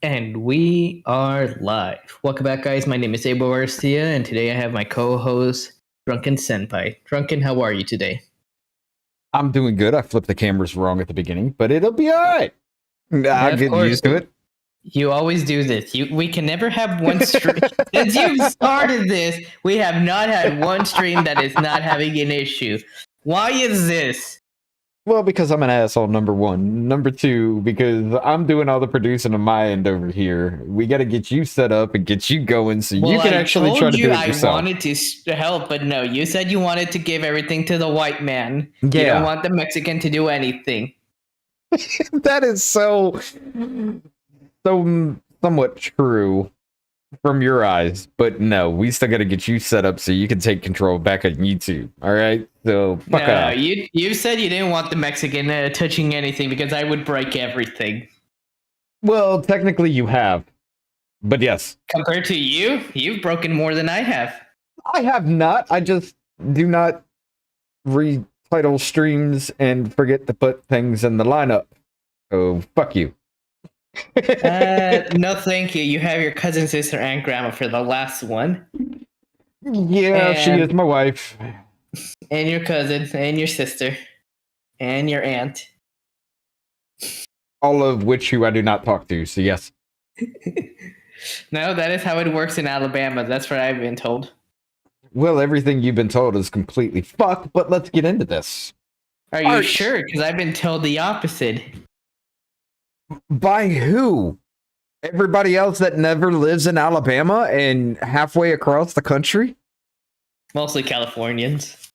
And we are live. Welcome back, guys. My name is Abel Garcia, and today I have my co-host, Drunken Senpai. Drunken, how are you today? I'm doing good. I flipped the cameras wrong at the beginning, but it'll be all right. I'll get used to it. You always do this. We can never have one stream. Since you've started this, we have not had one stream that is not having an issue. Why is this? Well, because I'm an asshole, number one. Number two, because I'm doing all the producing on my end over here. We got to get you set up and get you going so you can actually try to do it yourself. I wanted to help, but no, you said you wanted to give everything to the white man. Yeah. You don't want the Mexican to do anything. That is so somewhat true from your eyes, but no, we still got to get you set up so you can take control back on YouTube. All right, so fuck off. You said you didn't want the Mexican touching anything because I would break everything. Well, technically you have, but yes. Compared to you, you've broken more than I have. I have not. I just do not retitle streams and forget to put things in the lineup. Oh, fuck you. No, thank you. You have your cousin, sister, and grandma for the last one. Yeah, she is my wife. And your cousin, and your sister, and your aunt. All of which who I do not talk to, so yes. No, that is how it works in Alabama. That's what I've been told. Well, everything you've been told is completely fucked, but let's get into this. Are you sure? Because I've been told the opposite. By who? Everybody else that never lives in Alabama and halfway across the country? Mostly Californians.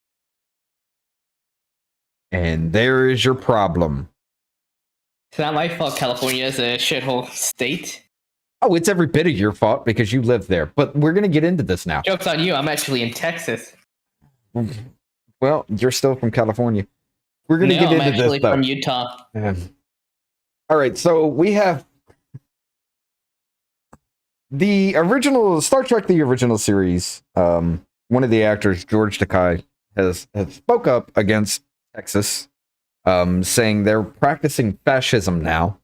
And there is your problem. It's not my fault California is a shithole state. Oh, it's every bit of your fault because you live there. But we're going to get into this now. Joke's on you. I'm actually in Texas. Well, you're still from California. We're going to get into this, though. I'm actually from Utah. All right, so we have the original Star Trek, the original series. One of the actors, George Takei, has spoke up against Texas, saying they're practicing fascism now.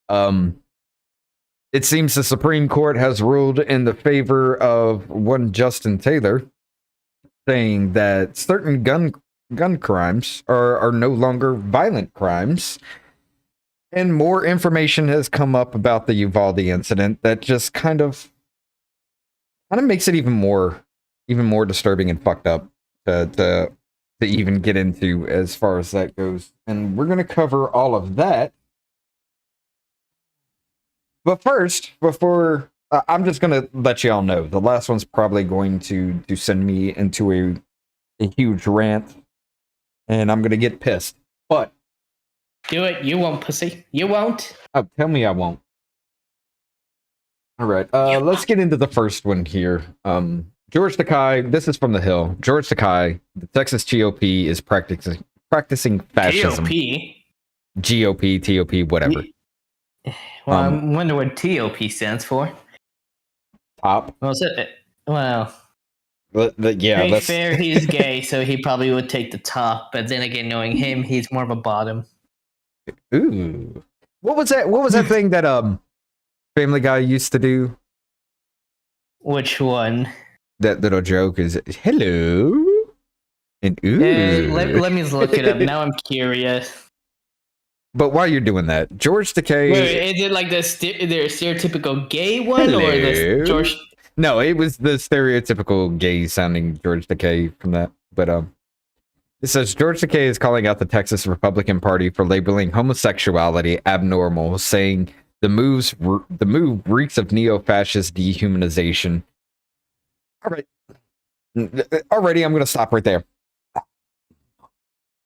It seems the Supreme Court has ruled in the favor of one Justin Taylor, saying that certain gun crimes are no longer violent crimes. And more information has come up about the Uvalde incident that just kind of makes it even more disturbing and fucked up to even get into as far as that goes. And we're going to cover all of that. But first, before I'm just going to let y'all know, the last one's probably going to send me into a huge rant, and I'm going to get pissed. But do it. You won't, pussy. You won't. Oh, tell me I won't. All right. Let's get into the first one here. George Takei, this is from The Hill. George Takei, the Texas GOP is practicing fascism. GOP, TOP, whatever. Well, I wonder what TOP stands for. Top. Well, yeah. To be fair, he's gay, so he probably would take the top. But then again, knowing him, he's more of a bottom. Ooh. What was that thing that Family Guy used to do? Which one? That little joke is hello and ooh. Let me look it up. Now I'm curious. But while you're doing that, George Takei... Wait, is it like the stereotypical gay one? Hello. Or the George... No, it was the stereotypical gay-sounding George Takei from that. But it says, George Takei is calling out the Texas Republican Party for labeling homosexuality abnormal, saying the move reeks of neo-fascist dehumanization. All right. Already, I'm going to stop right there.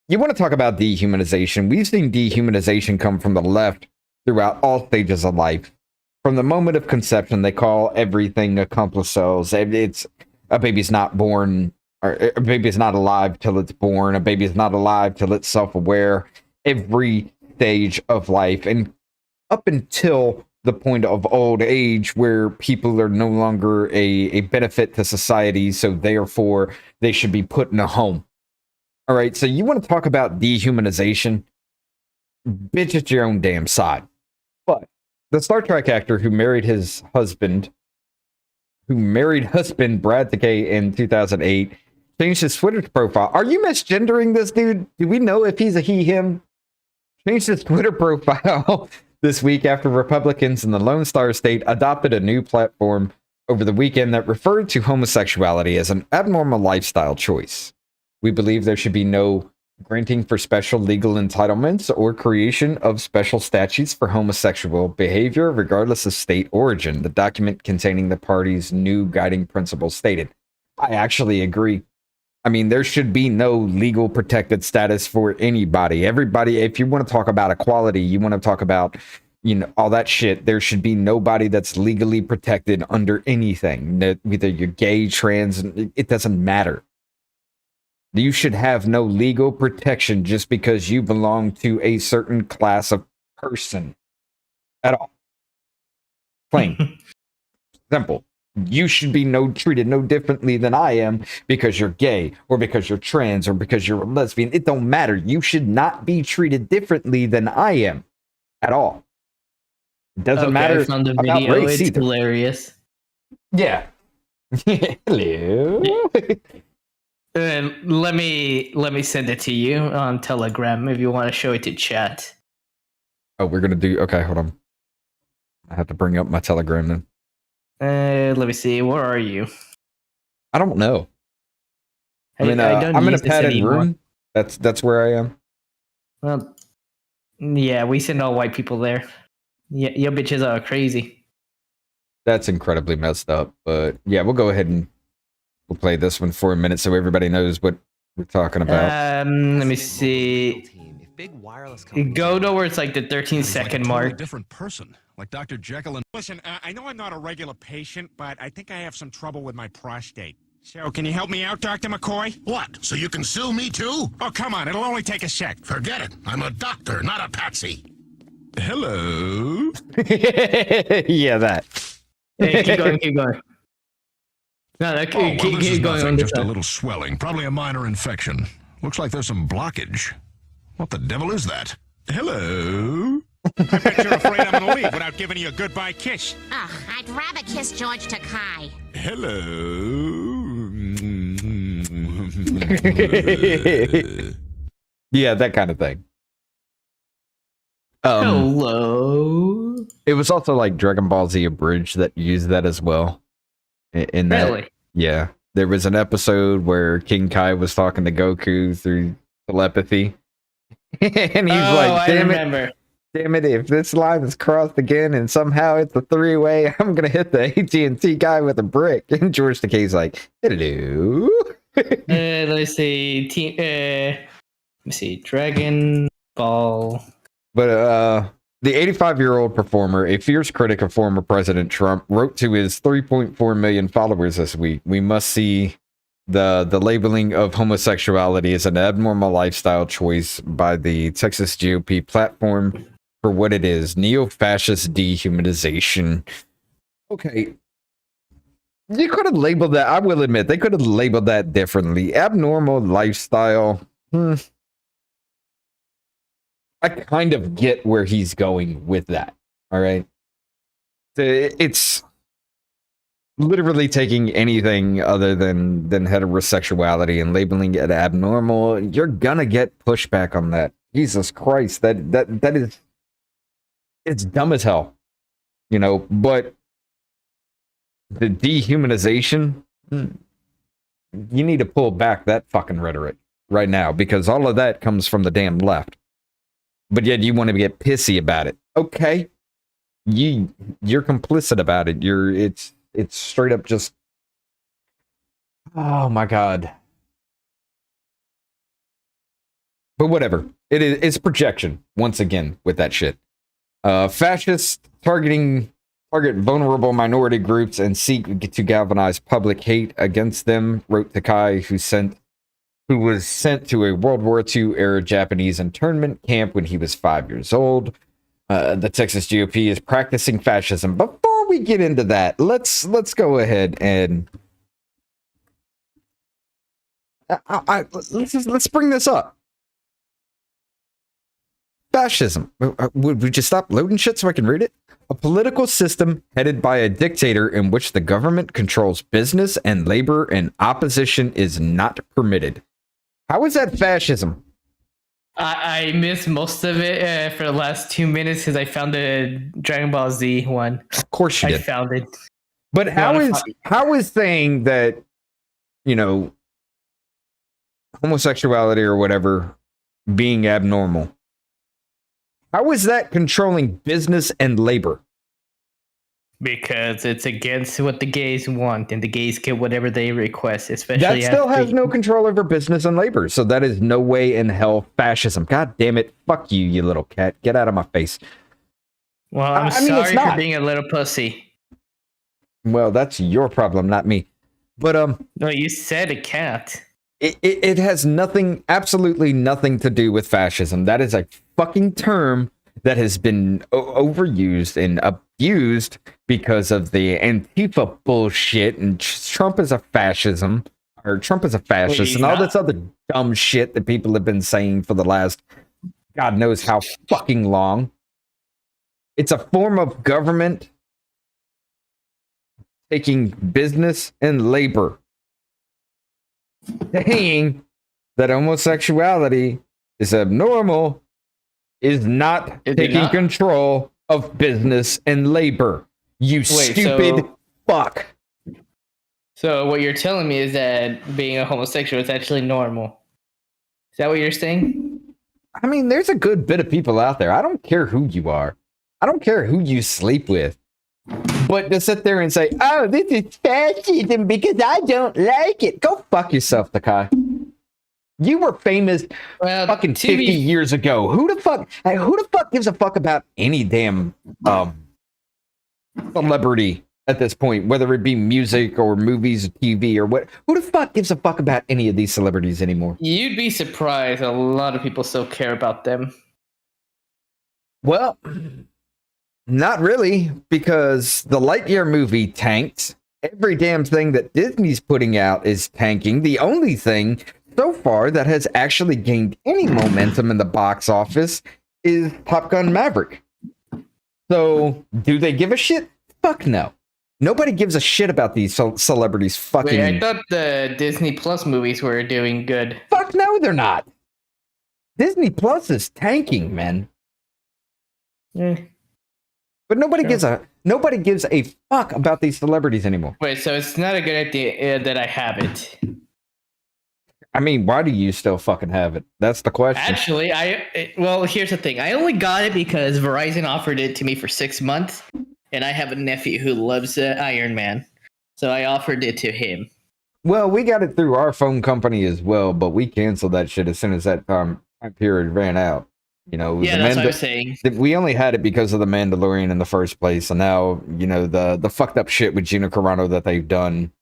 You want to talk about dehumanization? We've seen dehumanization come from the left throughout all stages of life. From the moment of conception, they call everything accomplice cells. It's a baby's not born, or a baby's not alive till it's born. A baby's not alive till it's self-aware. Every stage of life, and up until the point of old age, where people are no longer a benefit to society, so therefore they should be put in a home. All right, so you want to talk about dehumanization? Bitch, at your own damn side. But The Star Trek actor who married husband Brad Takei in 2008, changed his Twitter profile. Are you misgendering this dude? Do we know if he's a he, him? Changed his Twitter profile this week after Republicans in the Lone Star State adopted a new platform over the weekend that referred to homosexuality as an abnormal lifestyle choice. We believe there should be no granting for special legal entitlements or creation of special statutes for homosexual behavior, regardless of state origin, the document containing the party's new guiding principles stated. I actually agree. I mean, there should be no legal protected status for anybody. Everybody, if you want to talk about equality, you want to talk about, all that shit, there should be nobody that's legally protected under anything. Whether you're gay, trans, it doesn't matter. You should have no legal protection just because you belong to a certain class of person at all. Plain. Simple. You should be treated no differently than I am because you're gay or because you're trans or because you're a lesbian. It don't matter. You should not be treated differently than I am at all. It doesn't matter. I found the about video. race It's either. hilarious. Yeah. Hello. Let me send it to you on Telegram if you want to show it to chat. Oh, we're gonna do. Okay, hold on. I have to bring up my Telegram then. Let me see. Where are you? I don't know. I'm don't in a use this padded anymore. room. That's where I am. Well, yeah, we send all white people there. Yeah, your bitches are crazy. That's incredibly messed up. But yeah, we'll go ahead and we'll play this one for a minute so everybody knows what we're talking about. Let me see. Go to where it's like the 13-second mark. A different person, like Dr. Jekyll and... Listen, I know I'm not a regular patient, but I think I have some trouble with my prostate. So, can you help me out, Dr. McCoy? What? So you can sue me too? Oh, come on, it'll only take a sec. Forget it. I'm a doctor, not a patsy. Hello? Yeah, that. Hey, keep going, keep going. No, that, Oh, well, keep this is going on nothing, this just a side. little swelling, probably a minor infection. Looks like there's some blockage. What the devil is that? Hello? I bet you're afraid I'm gonna leave without giving you a goodbye kiss. Ugh, I'd rather kiss George Takei. Hello? Yeah, that kind of thing. Hello. It was also like Dragon Ball Z Abridged that used that as well. In that, Really? yeah, there was an episode where King Kai was talking to Goku through telepathy, and he's like, I "Damn it, remember. damn it! If this line is crossed again and somehow it's a three-way, I'm gonna hit the AT&T guy with a brick." And George Takei's like, "Hello." Let's see. Let me see. Dragon Ball. But the 85-year-old performer, a fierce critic of former President Trump, wrote to his 3.4 million followers this week, "We must see the labeling of homosexuality as an abnormal lifestyle choice by the Texas GOP platform for what it is, neo-fascist dehumanization." Okay. You could have labeled that, I will admit, they could have labeled that differently. Abnormal lifestyle. I kind of get where he's going with that. All right. It's literally taking anything other than heterosexuality and labeling it abnormal. You're gonna get pushback on that. Jesus Christ. That is, it's dumb as hell. But the dehumanization, you need to pull back that fucking rhetoric right now, because all of that comes from the damn left. But yet you want to get pissy about it. Okay. You're complicit about it. It's straight up just, oh my God. But whatever. It's projection once again with that shit. Fascists target vulnerable minority groups and seek to galvanize public hate against them, wrote Takei, who was sent to a World War II era Japanese internment camp when he was 5 years old. The Texas GOP is practicing fascism. Before we get into that, let's go ahead and let's bring this up. Fascism. Would we just stop loading shit so I can read it? A political system headed by a dictator in which the government controls business and labor and opposition is not permitted. How is that fascism? I missed most of it for the last 2 minutes because I found the Dragon Ball Z one. Of course you I did. found it. But how is saying that, homosexuality or whatever being abnormal? How is that controlling business and labor? Because it's against what the gays want, and the gays get whatever they request, especially That still has no control over business and labor, so that is no way in hell fascism. God damn it. Fuck you, you little cat. Get out of my face. Well, I'm sorry for being a little pussy. Well, that's your problem, not me. But, No, you said a cat. It has absolutely nothing to do with fascism. That is a fucking term that has been overused and abused because of the Antifa bullshit, and Trump is a fascist, and all this other dumb shit that people have been saying for the last God knows how fucking long. It's a form of government taking business and labor, saying that homosexuality is abnormal, is not taking control of business and labor. You stupid fuck. So what you're telling me is that being a homosexual is actually normal. Is that what you're saying? I mean, there's a good bit of people out there. I don't care who you are. I don't care who you sleep with. But to sit there and say, oh, this is fascism because I don't like it. Go fuck yourself, Takei. You were famous fucking 50 years ago. Who the fuck gives a fuck about any damn celebrity at this point, whether it be music or movies, TV or what? Who the fuck gives a fuck about any of these celebrities anymore? You'd be surprised. A lot of people still care about them. Well, not really, because the Lightyear movie tanked. Every damn thing that Disney's putting out is tanking. The only thing so far that has actually gained any momentum in the box office is Top Gun Maverick. So, do they give a shit? Fuck no. Nobody gives a shit about these celebrities fucking... Wait, I thought the Disney Plus movies were doing good. Fuck no, they're not. Disney Plus is tanking, man. But nobody gives a fuck about these celebrities anymore. Wait, so it's not a good idea that I have it. I mean, why do you still fucking have it? That's the question. Actually, well, here's the thing. I only got it because Verizon offered it to me for 6 months, and I have a nephew who loves Iron Man, so I offered it to him. Well, we got it through our phone company as well, but we canceled that shit as soon as that time period ran out. Yeah, that's what I'm saying. We only had it because of the Mandalorian in the first place, and now the fucked up shit with Gina Carano that they've done.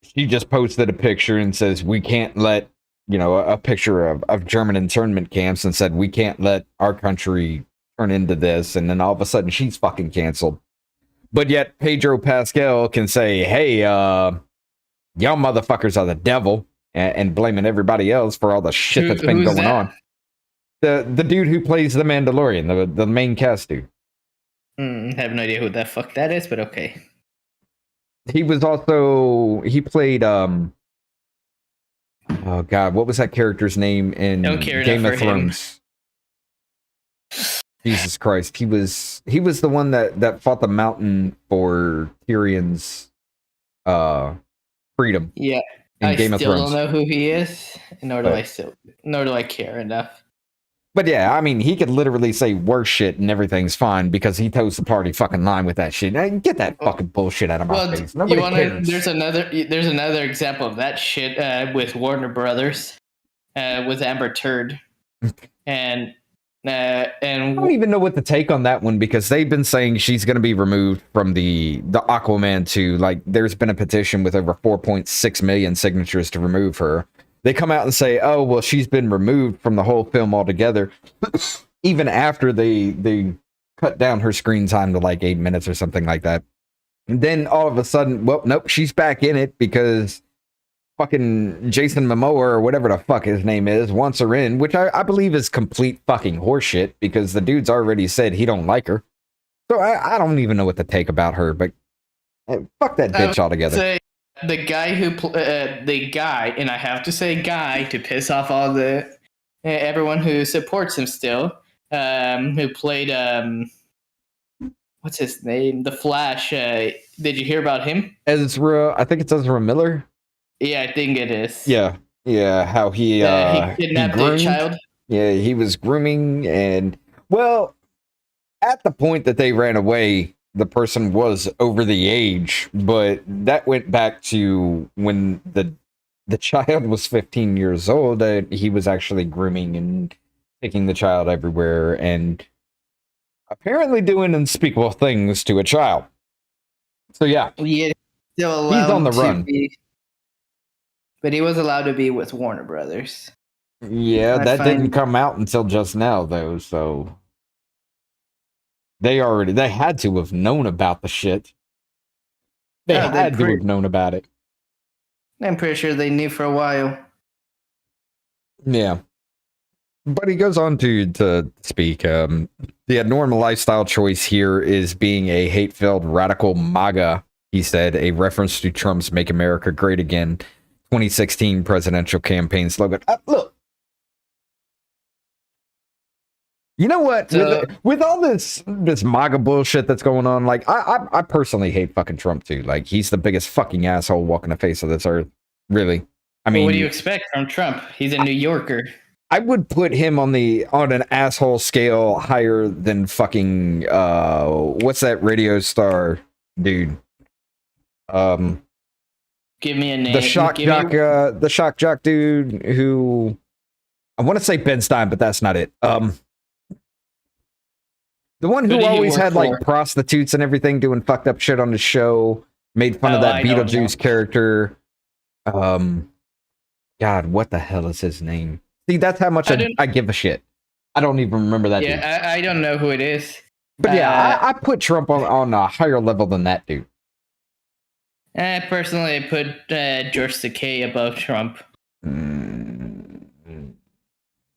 She just posted a picture and says we can't let a picture of German internment camps, and said we can't let our country turn into this, and then all of a sudden she's fucking canceled. But yet Pedro Pascal can say, hey, y'all motherfuckers are the devil, and blaming everybody else for all the shit that's been going on. The dude who plays the Mandalorian, the main cast dude. I have no idea who the fuck that is, but okay. He played oh god, what was that character's name in Game of Thrones? Jesus Christ, he was the one that fought the mountain for Tyrion's freedom. Yeah, in Game of Thrones. I still don't know who he is, nor do I care enough. But yeah, I mean, he could literally say worse shit and everything's fine because he toes the party fucking line with that shit. Get that fucking bullshit out of my face. Nobody cares. There's another example of that shit with Warner Brothers, with Amber Turd, and I don't even know what to take on that one because they've been saying she's going to be removed from the Aquaman 2. Like, there's been a petition with over 4.6 million signatures to remove her. They come out and say, oh, well, she's been removed from the whole film altogether. Even after they cut down her screen time to like 8 minutes or something like that. And then all of a sudden, well, nope, she's back in it because fucking Jason Momoa or whatever the fuck his name is wants her in, which I believe is complete fucking horseshit because the dude's already said he don't like her. So I don't even know what to take about her, but fuck that bitch altogether. Say the guy the guy, and I have to say guy to piss off all the everyone who supports him still. Who played what's his name? The Flash. Did you hear about him? Ezra, I think it's Ezra Miller. Yeah, I think it is. Yeah, how he kidnapped he a child. Yeah, he was grooming, and well, at the point that they ran away, the person was over the age, but that went back to when the child was 15 years old. He was actually grooming and taking the child everywhere, and apparently doing unspeakable things to a child. So yeah, Yeah, still allowed he's on the run. But he was allowed to be with Warner Brothers. Yeah, that didn't come out until just now, though. So they had to have known about the shit. They had to have known about it. I'm pretty sure they knew for a while. Yeah. But he goes on to speak. The abnormal lifestyle choice here is being a hate-filled radical MAGA, he said, a reference to Trump's Make America Great Again 2016 presidential campaign slogan. Look. You know what? With all this MAGA bullshit that's going on, like, I personally hate fucking Trump, too. Like, he's the biggest fucking asshole walking the face of this earth. Really. I mean, what do you expect from Trump? He's a New Yorker. I would put him on an asshole scale higher than fucking what's that radio star dude? Give me a name. The shock jock dude who I want to say Ben Stein, but that's not it. The one who always had like prostitutes and everything doing fucked up shit on the show, made fun of that Beetlejuice character. God, what the hell is his name? See, that's how much I give a shit. I don't even remember that dude. Yeah, I don't know who it is. But yeah, I put Trump on a higher level than that dude. Personally, I put George Takei above Trump.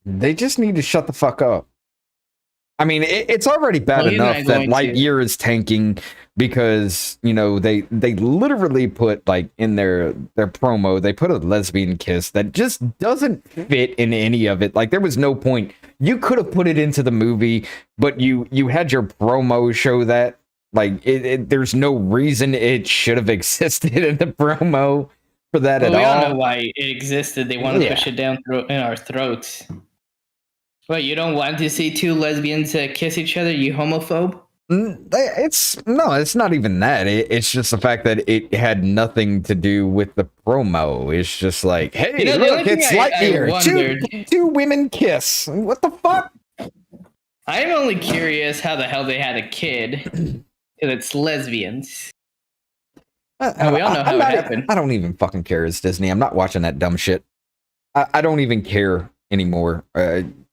They just need to shut the fuck up. I mean, it's already bad enough that Lightyear is tanking because, you know, they literally put, like, in their promo, they put a lesbian kiss that just doesn't fit in any of it. Like, there was no point. You could have put it into the movie, but you had your promo show that. Like, there's no reason it should have existed in the promo for that at all. We all know why it existed. They want to push it down in our throats. What, you don't want to see two lesbians kiss each other, you homophobe? It's not even that. It's just the fact that it had nothing to do with the promo. It's just like, hey, look, it's Lightyear. Two women kiss. What the fuck? I'm only curious how the hell they had a kid. It's lesbians. We all know how it happened. I don't even fucking care. It's Disney. I'm not watching that dumb shit. I don't even care anymore.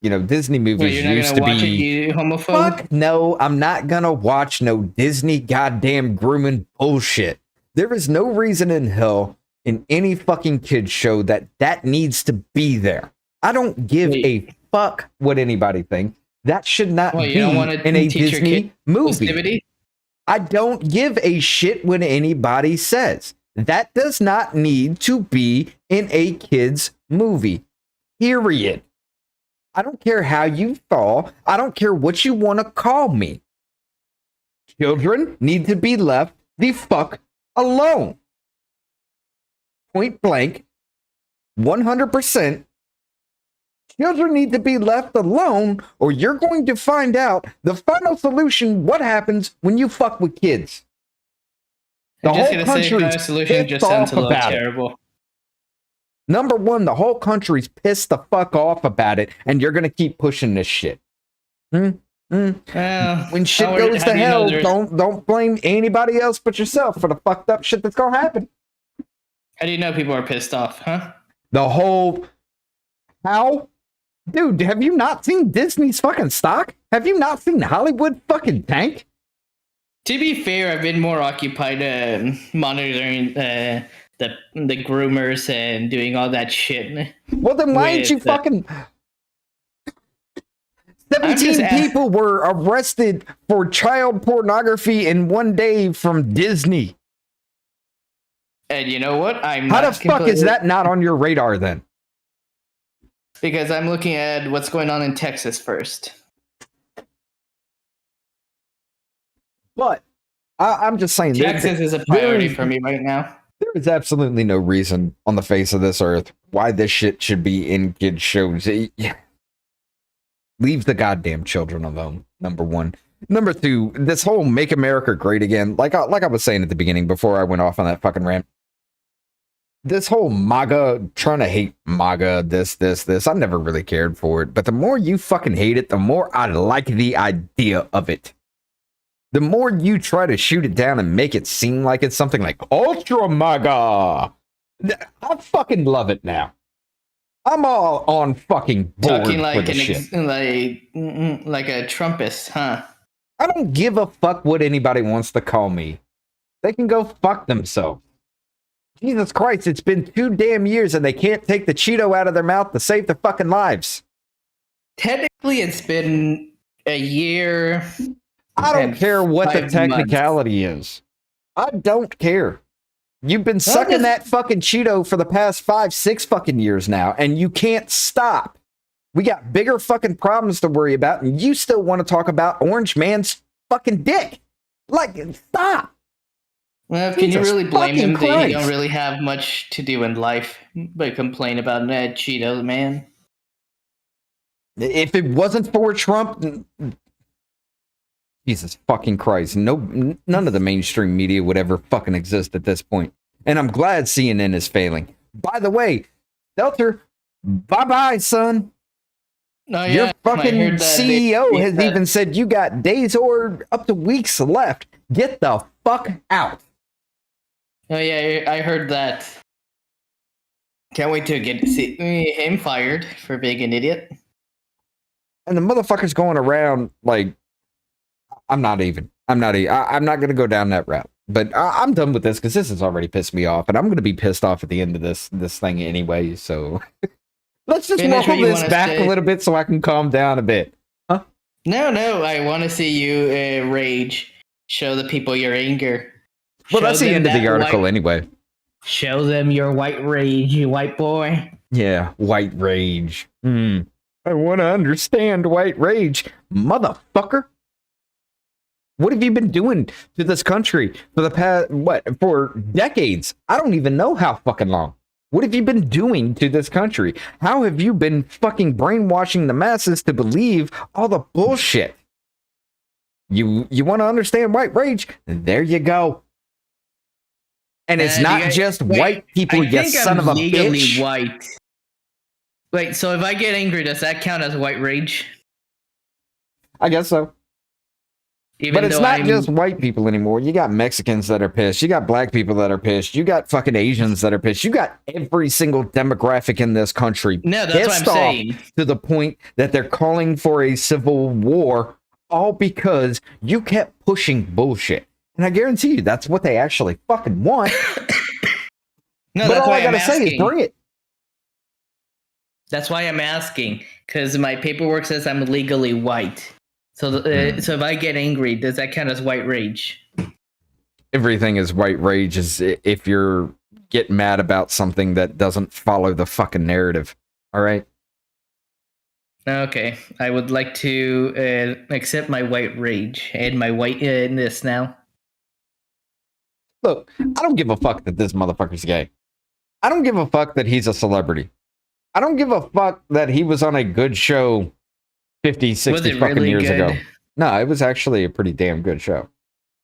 You know, Disney movies used to be. You homophobe? Fuck no, I'm not gonna watch no Disney goddamn grooming bullshit. There is no reason in hell in any fucking kids show that needs to be there. I don't give a fuck what anybody thinks. That should not be in a Disney movie. I don't give a shit what anybody says. That does not need to be in a kid's movie. Period. I don't care how you fall. I don't care what you want to call me. Children need to be left the fuck alone. Point blank. 100%. Children need to be left alone, or you're going to find out the final solution, what happens when you fuck with kids. The whole country's pissed off about it. Number one, the whole country's pissed the fuck off about it, and you're going to keep pushing this shit. When shit goes to hell, don't blame anybody else but yourself for the fucked up shit that's going to happen. How do you know people are pissed off, huh? The whole... How? Dude, have you not seen Disney's fucking stock? Have you not seen Hollywood fucking tank? To be fair, I've been more occupied monitoring the groomers and doing all that shit. Well, then why ain't you fucking... 17 people were arrested for child pornography in one day from Disney. And you know what? How the fuck is that not on your radar then? Because I'm looking at what's going on in Texas first. But I'm just saying, Texas is a priority for me right now. There is absolutely no reason on the face of this earth why this shit should be in kids' shows. Leave the goddamn children alone, number one. Number two, this whole Make America Great Again, like I was saying at the beginning before I went off on that fucking rant, this whole MAGA, trying to hate MAGA, this, I never really cared for it. But the more you fucking hate it, the more I like the idea of it. The more you try to shoot it down and make it seem like it's something like Ultra MAGA, I fucking love it now. I'm all on fucking board Talking like for this shit. like a Trumpist, huh? I don't give a fuck what anybody wants to call me. They can go fuck themselves. Jesus Christ, it's been 2 damn years and they can't take the Cheeto out of their mouth to save their fucking lives. Technically, it's been a year. I don't care what the technicality is. I don't care. You've been sucking that fucking Cheeto for the past 5-6 fucking years now, and you can't stop. We got bigger fucking problems to worry about, and you still want to talk about Orange Man's fucking dick. Like, stop. Well, can you really blame him that he don't really have much to do in life but complain about Cheetos, man? If it wasn't for Trump, Jesus fucking Christ, none of the mainstream media would ever fucking exist at this point. And I'm glad CNN is failing. By the way, Stelter, bye-bye, son. Oh, yeah. Your fucking CEO has even said you got days or up to weeks left. Get the fuck out. Oh, yeah, I heard that. Can't wait to see him fired for being an idiot. And the motherfucker's going around like, I'm not going to go down that route. But I'm done with this because this has already pissed me off. And I'm going to be pissed off at the end of this thing anyway. So let's just waffle this back a little bit so I can calm down a bit. Huh? No, I want to see you rage. Show the people your anger. Well, that's the end of the article anyway. Show them your white rage, you white boy. Yeah, white rage. I want to understand white rage. Motherfucker. What have you been doing to this country for the past, for decades? I don't even know how fucking long. What have you been doing to this country? How have you been fucking brainwashing the masses to believe all the bullshit? You want to understand white rage? There you go. And it's not just white people, you son of a bitch. White. Wait, so if I get angry, does that count as white rage? I guess so. But it's not just white people anymore. You got Mexicans that are pissed. You got black people that are pissed. You got fucking Asians that are pissed. You got every single demographic in this country that's what I'm saying. To the point that they're calling for a civil war, all because you kept pushing bullshit. And I guarantee you, that's what they actually fucking want. But all I gotta say is bring it. That's why I'm asking, because my paperwork says I'm legally white. So, so if I get angry, does that count as white rage? Everything is white rage is if you're getting mad about something that doesn't follow the fucking narrative. All right? Okay. I would like to accept my white rage and my whiteness now. Look, I don't give a fuck that this motherfucker's gay. I don't give a fuck that he's a celebrity. I don't give a fuck that he was on a good show 50, 60 fucking really years ago. No, it was actually a pretty damn good show.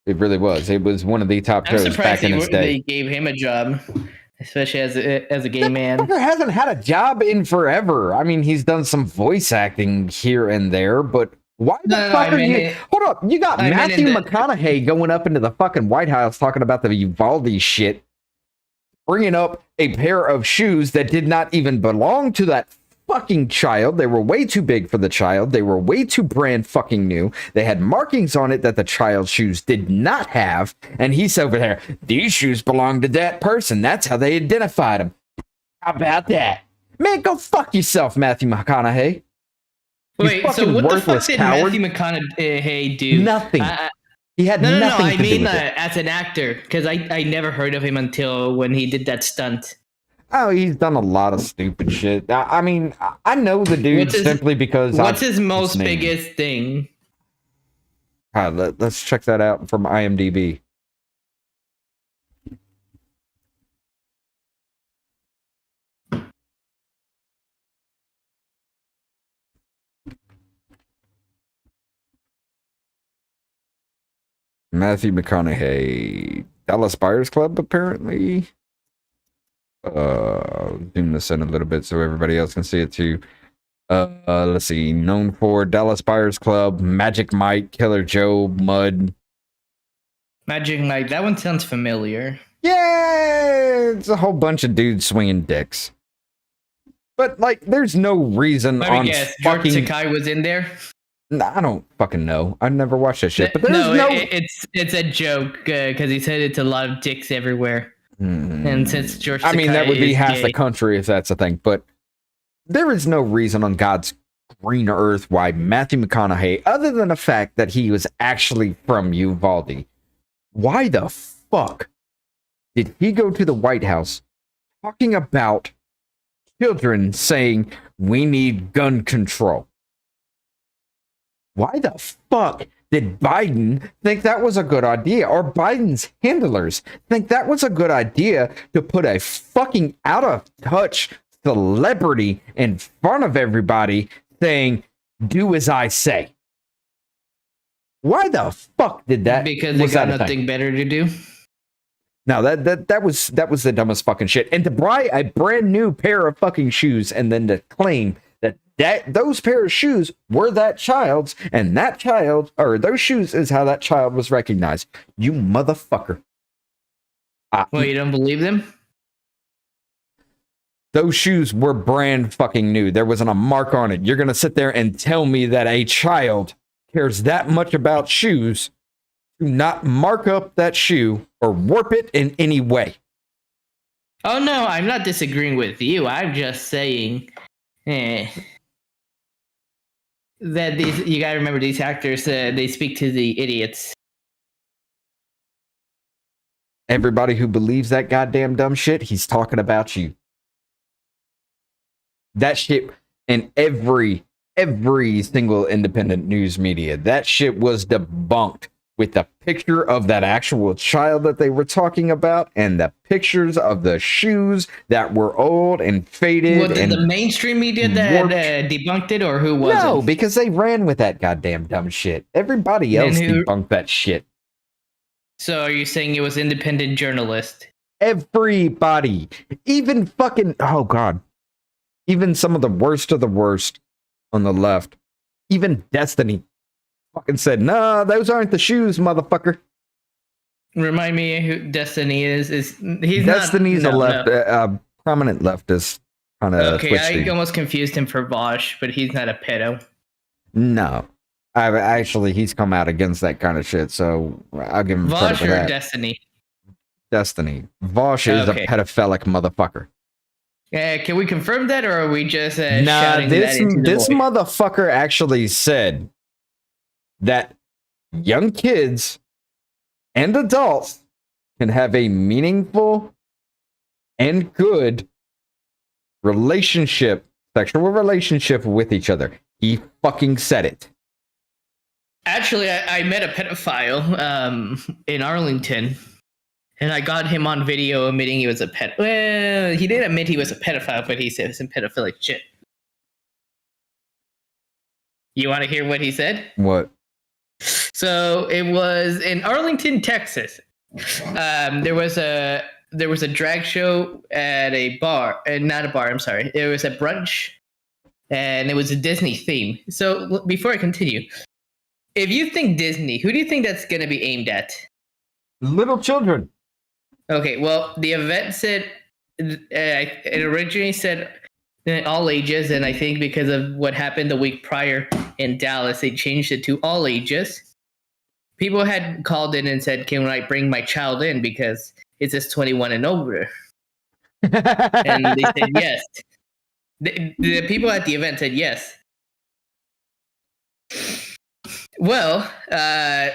It really was. It was one of the top shows back in his day. They gave him a job, especially as a gay man. Fucker hasn't had a job in forever. I mean, he's done some voice acting here and there, but why the fuck are you... Hold up, you got Matthew McConaughey going up into the fucking White House talking about the Uvalde shit, bringing up a pair of shoes that did not even belong to that fucking child. They were way too big for the child. They were way too brand fucking new. They had markings on it that the child's shoes did not have. And he's over there, these shoes belong to that person. That's how they identified them. How about that? Man, go fuck yourself, Matthew McConaughey. Wait, so fucking what the fuck worthless did coward. Matthew McConaughey do? Nothing. He had No, nothing I to do mean with it. as an actor, because I never heard of him until when he did that stunt. Oh, he's done a lot of stupid shit. I mean, I know the dude simply because. What's his most biggest thing? Let's check that out from IMDb. Matthew McConaughey, Dallas Buyers Club, apparently. Zoom this in a little bit so everybody else can see it too. Let's see. Known for Dallas Buyers Club, Magic Mike, Killer Joe, Mud. Magic Mike. That one sounds familiar. Yeah, it's a whole bunch of dudes swinging dicks. But like, there's no reason Let me on guess. fucking. George Takei was in there. I don't fucking know. I never watched that shit. But there's no. It's a joke because he said it's a lot of dicks everywhere. And since George Takei I mean, that would be half gay, the country if that's a thing. But there is no reason on God's green earth why Matthew McConaughey, other than the fact that he was actually from Uvalde, why the fuck did he go to the White House talking about children saying we need gun control? Why the fuck did Biden think that was a good idea? Or Biden's handlers think that was a good idea to put a fucking out of touch celebrity in front of everybody saying, do as I say? Why the fuck did that? Because they got nothing better to do. No, that was the dumbest fucking shit. And to buy a brand new pair of fucking shoes and then to claim that those pair of shoes were that child's, and that child, or those shoes is how that child was recognized. You motherfucker. Well, you don't believe them? Those shoes were brand fucking new. There wasn't a mark on it. You're going to sit there and tell me that a child cares that much about shoes to not mark up that shoe or warp it in any way. Oh, no, I'm not disagreeing with you. I'm just saying that you gotta remember these actors, they speak to the idiots. Everybody who believes that goddamn dumb shit, he's talking about you. That shit in every single independent news media, that shit was debunked with the picture of that actual child that they were talking about and the pictures of the shoes that were old and faded. Was it the mainstream media that debunked it, or who was it? No, because they ran with that goddamn dumb shit. Everybody else debunked that shit. So are you saying it was independent journalists? Everybody. Even fucking, oh God. Even some of the worst on the left. Even Destiny fucking said, nah, those aren't the shoes, motherfucker. Remind me who Destiny is. He's Destiny's not, a prominent leftist. Okay, I almost confused him for Vosh, but he's not a pedo. No. He's come out against that kind of shit, so I'll give him credit Vosh for or that. Destiny? Destiny. Vosh is a pedophilic motherfucker. Can we confirm that, or are we just shouting that into the this void? motherfucker actually said that young kids and adults can have a meaningful and good sexual relationship with each other. He fucking said it. Actually, I met a pedophile in Arlington, and I got him on video admitting he was a pet. Well, he didn't admit he was a pedophile, but he said some pedophilic shit. You want to hear what he said? What? So it was in Arlington, Texas. There was a drag show at a bar, not a bar. I'm sorry. It was a brunch, and it was a Disney theme. So before I continue, if you think Disney, who do you think that's going to be aimed at? Little children. Okay. Well, the event said it originally said all ages, and I think because of what happened the week prior in Dallas, they changed it to all ages. People had called in and said, can I bring my child in because it says 21 and over? And they said yes. The people at the event said yes. Well,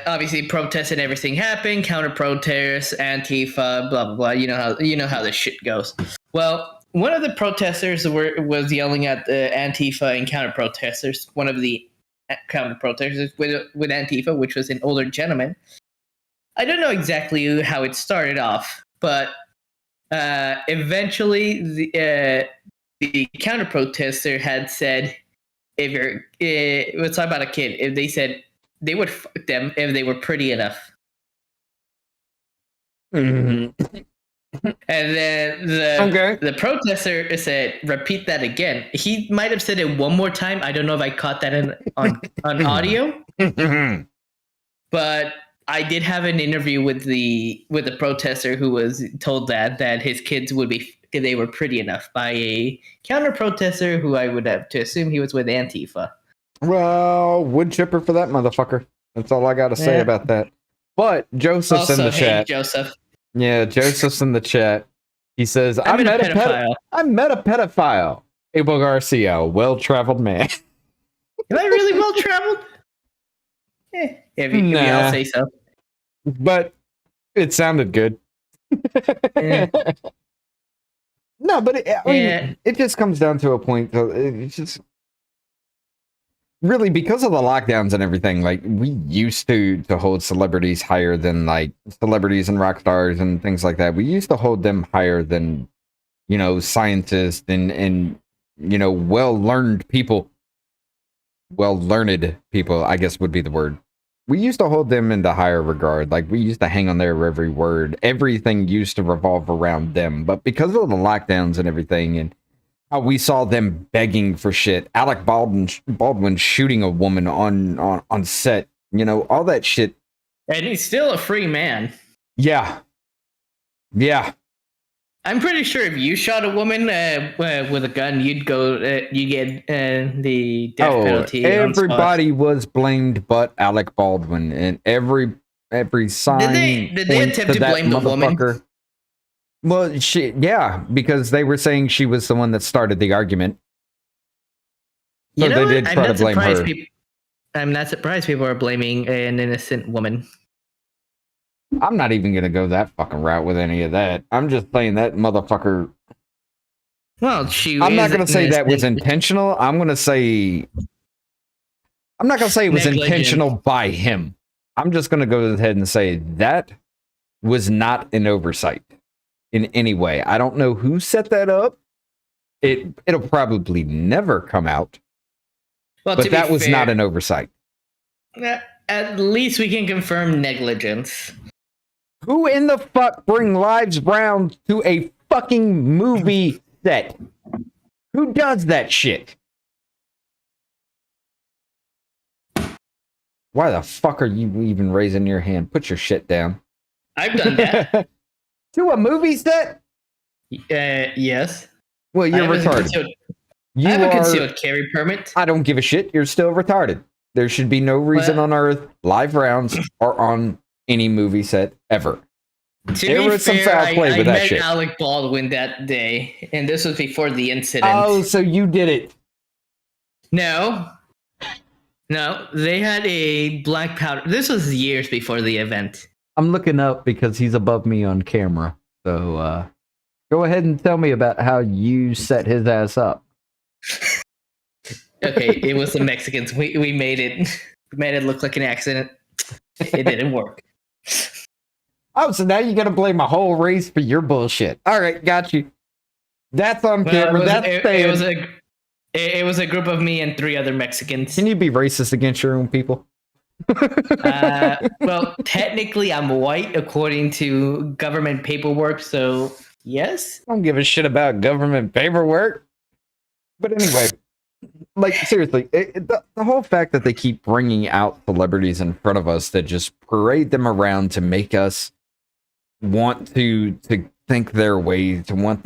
obviously protests and everything happened, counter protests, Antifa, blah blah blah. You know how this shit goes. Well, one of the protesters was yelling at the Antifa and counter protesters. One of the counter protesters with Antifa, which was an older gentleman. I don't know exactly how it started off, but eventually the counter protester had said, let's talk about a kid. If they said they would fuck them if they were pretty enough. Mm-hmm. And then the protester said, repeat that again. He might have said it one more time. I don't know if I caught that on audio. But I did have an interview with the protester who was told that his kids would be if they were pretty enough by a counter protester who I would have to assume he was with Antifa. Well, wood chipper for that motherfucker. That's all I got to say about that. But Joseph's also, in the chat. Joseph. Yeah, Joseph's in the chat. He says, I met a pedophile. Abel Garcia, a well-traveled man. Am I really well-traveled? If you all say so. But it sounded good. Yeah. No, but it just comes down to a point. It's just really because of the lockdowns and everything. Like we used to hold celebrities higher than like celebrities and rock stars and things like that. We used to hold them higher than scientists and well-learned people. Well-learned people, I guess would be the word. We used to hold them into higher regard. Like we used to hang on their every word. Everything used to revolve around them. But because of the lockdowns and everything, and how we saw them begging for shit, Alec Baldwin shooting a woman on set, all that shit. And he's still a free man. Yeah. I'm pretty sure if you shot a woman with a gun, you get the death penalty. Everybody was blamed but Alec Baldwin, and every sign. Did they attempt to blame the woman? Well, because they were saying she was the one that started the argument. So they did try to blame her. I'm not surprised people are blaming an innocent woman. I'm not even going to go that fucking route with any of that. I'm just saying that motherfucker. Well, I'm not going to say that was intentional. I'm not going to say it was intentional by him. I'm just going to go ahead and say that was not an oversight in any way. I don't know who set that up. It'll probably never come out. Well, but that was not an oversight. At least we can confirm negligence. Who in the fuck bring lives round to a fucking movie set? Who does that shit? Why the fuck are you even raising your hand? Put your shit down. I've done that. To a movie set? Yes. Well, you're retarded. I have a concealed carry permit. I don't give a shit. You're still retarded. There should be no reason on earth live rounds are on any movie set ever. There was some foul play with that shit. I met Alec Baldwin that day, and this was before the incident. Oh, so you did it? No, they had a black powder. This was years before the event. I'm looking up because he's above me on camera. So go ahead and tell me about how you set his ass up. Okay, it was the Mexicans. We made it. We made it look like an accident. It didn't work. Oh, so now you got to blame a whole race for your bullshit. All right, got you. That's on camera. It was a group of me and 3 other Mexicans. Can you be racist against your own people? Well, technically, I'm white according to government paperwork, so yes. I don't give a shit about government paperwork. But anyway, like seriously, the whole fact that they keep bringing out celebrities in front of us that just parade them around to make us want to think their way, to want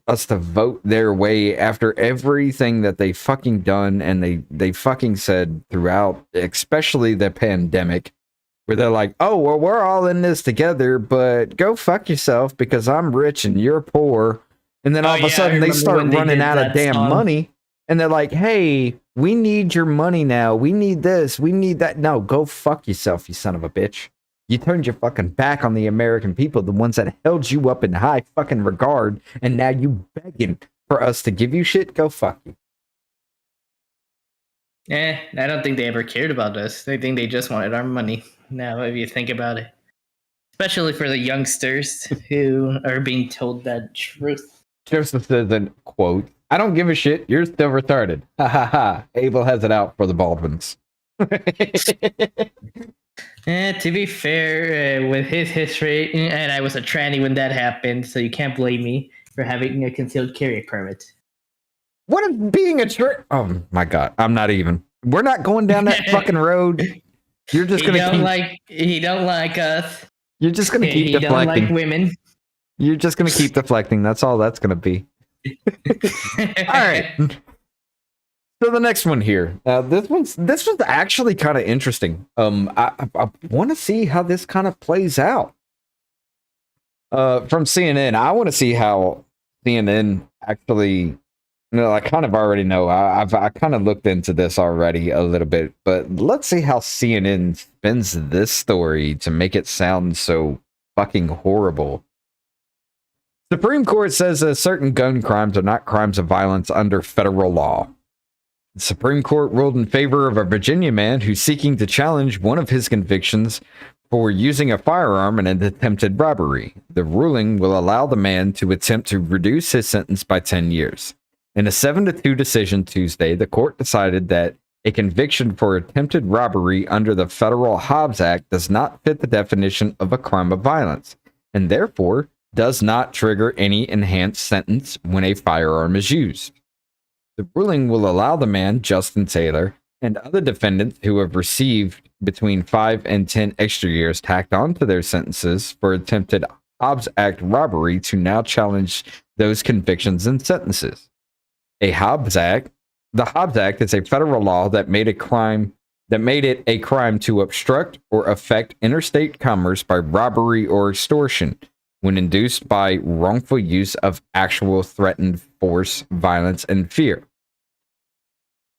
us to vote their way after everything that they fucking done and they fucking said throughout, especially the pandemic, where they're like, oh, well, we're all in this together, but go fuck yourself because I'm rich and you're poor. And then all of a sudden they start running out of damn money. And they're like, hey, We need your money now. We need this. We need that. No, go fuck yourself, you son of a bitch. You turned your fucking back on the American people, the ones that held you up in high fucking regard, and now you begging for us to give you shit? Go fuck you. I don't think they ever cared about us. I think they just wanted our money. Now, if you think about it, especially for the youngsters who are being told that truth. Joseph says, and quote, I don't give a shit. You're still retarded. Ha ha ha. Abel has it out for the Baldwins. To be fair, with his history, and I was a tranny when that happened, so you can't blame me for having a concealed carry permit. What if being a trick? Oh my god, I'm not even. We're not going down that fucking road. You're just gonna he don't like us. You're just gonna keep he deflecting. Don't like women. You're just gonna keep deflecting. That's all that's gonna be. All right. So the next one here. This was actually kind of interesting. I want to see how this kind of plays out. From CNN, I want to see how CNN actually. No, I kind of already know. I kind of looked into this already a little bit, but let's see how CNN spins this story to make it sound so fucking horrible. Supreme Court says that certain gun crimes are not crimes of violence under federal law. The Supreme Court ruled in favor of a Virginia man who's seeking to challenge one of his convictions for using a firearm in an attempted robbery. The ruling will allow the man to attempt to reduce his sentence by 10 years. In a 7-2 decision Tuesday, the court decided that a conviction for attempted robbery under the federal Hobbs Act does not fit the definition of a crime of violence, and therefore does not trigger any enhanced sentence when a firearm is used. The ruling will allow the man, Justin Taylor, and other defendants who have received between 5 and 10 extra years tacked onto their sentences for attempted Hobbs Act robbery to now challenge those convictions and sentences. The Hobbs Act is a federal law that made it a crime to obstruct or affect interstate commerce by robbery or extortion when induced by wrongful use of actual threatened force, violence, and fear.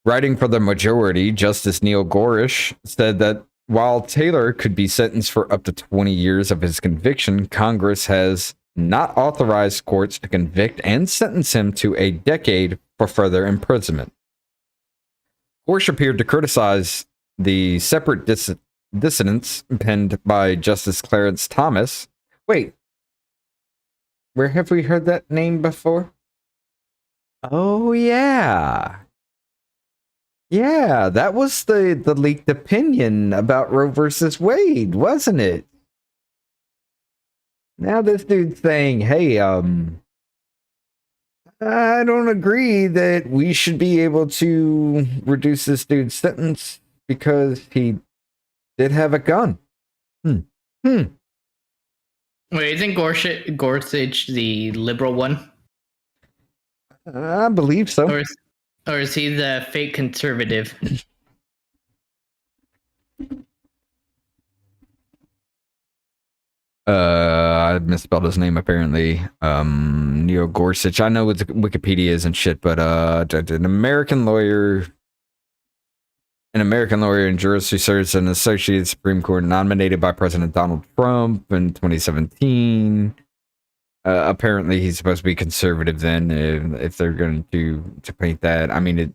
Writing for the majority, Justice Neil Gorish said that while Taylor could be sentenced for up to 20 years of his conviction, Congress has not authorized courts to convict and sentence him to a decade for further imprisonment. Gorish appeared to criticize the separate dissidents penned by Justice Clarence Thomas. Wait, where have we heard that name before? Oh, yeah. Yeah, that was the leaked opinion about Roe versus Wade, wasn't it? Now this dude's saying, hey, I don't agree that we should be able to reduce this dude's sentence because he did have a gun. Wait, isn't Gorsuch the liberal one? I believe so. Or is he the fake conservative? I misspelled his name apparently. Neil Gorsuch. I know what Wikipedia is and shit, but an American lawyer and jurist who serves as an associate Supreme Court nominated by President Donald Trump in 2017. Apparently he's supposed to be conservative then, if they're going to paint that. I mean,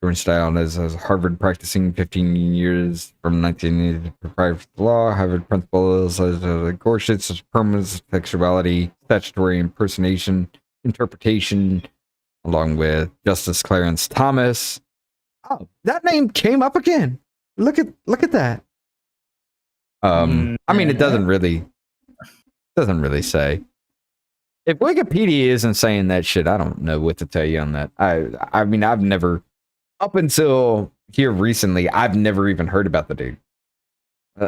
Jordan Style as Harvard practicing 15 years from 1980 to private law. Harvard principles as Gorsuch's permanent sexuality, statutory impersonation, interpretation, along with Justice Clarence Thomas. Oh, that name came up again. Look at that. I mean, it doesn't really say. If Wikipedia isn't saying that shit, I don't know what to tell you on that. I mean, I've never, up until here recently, I've never even heard about the dude.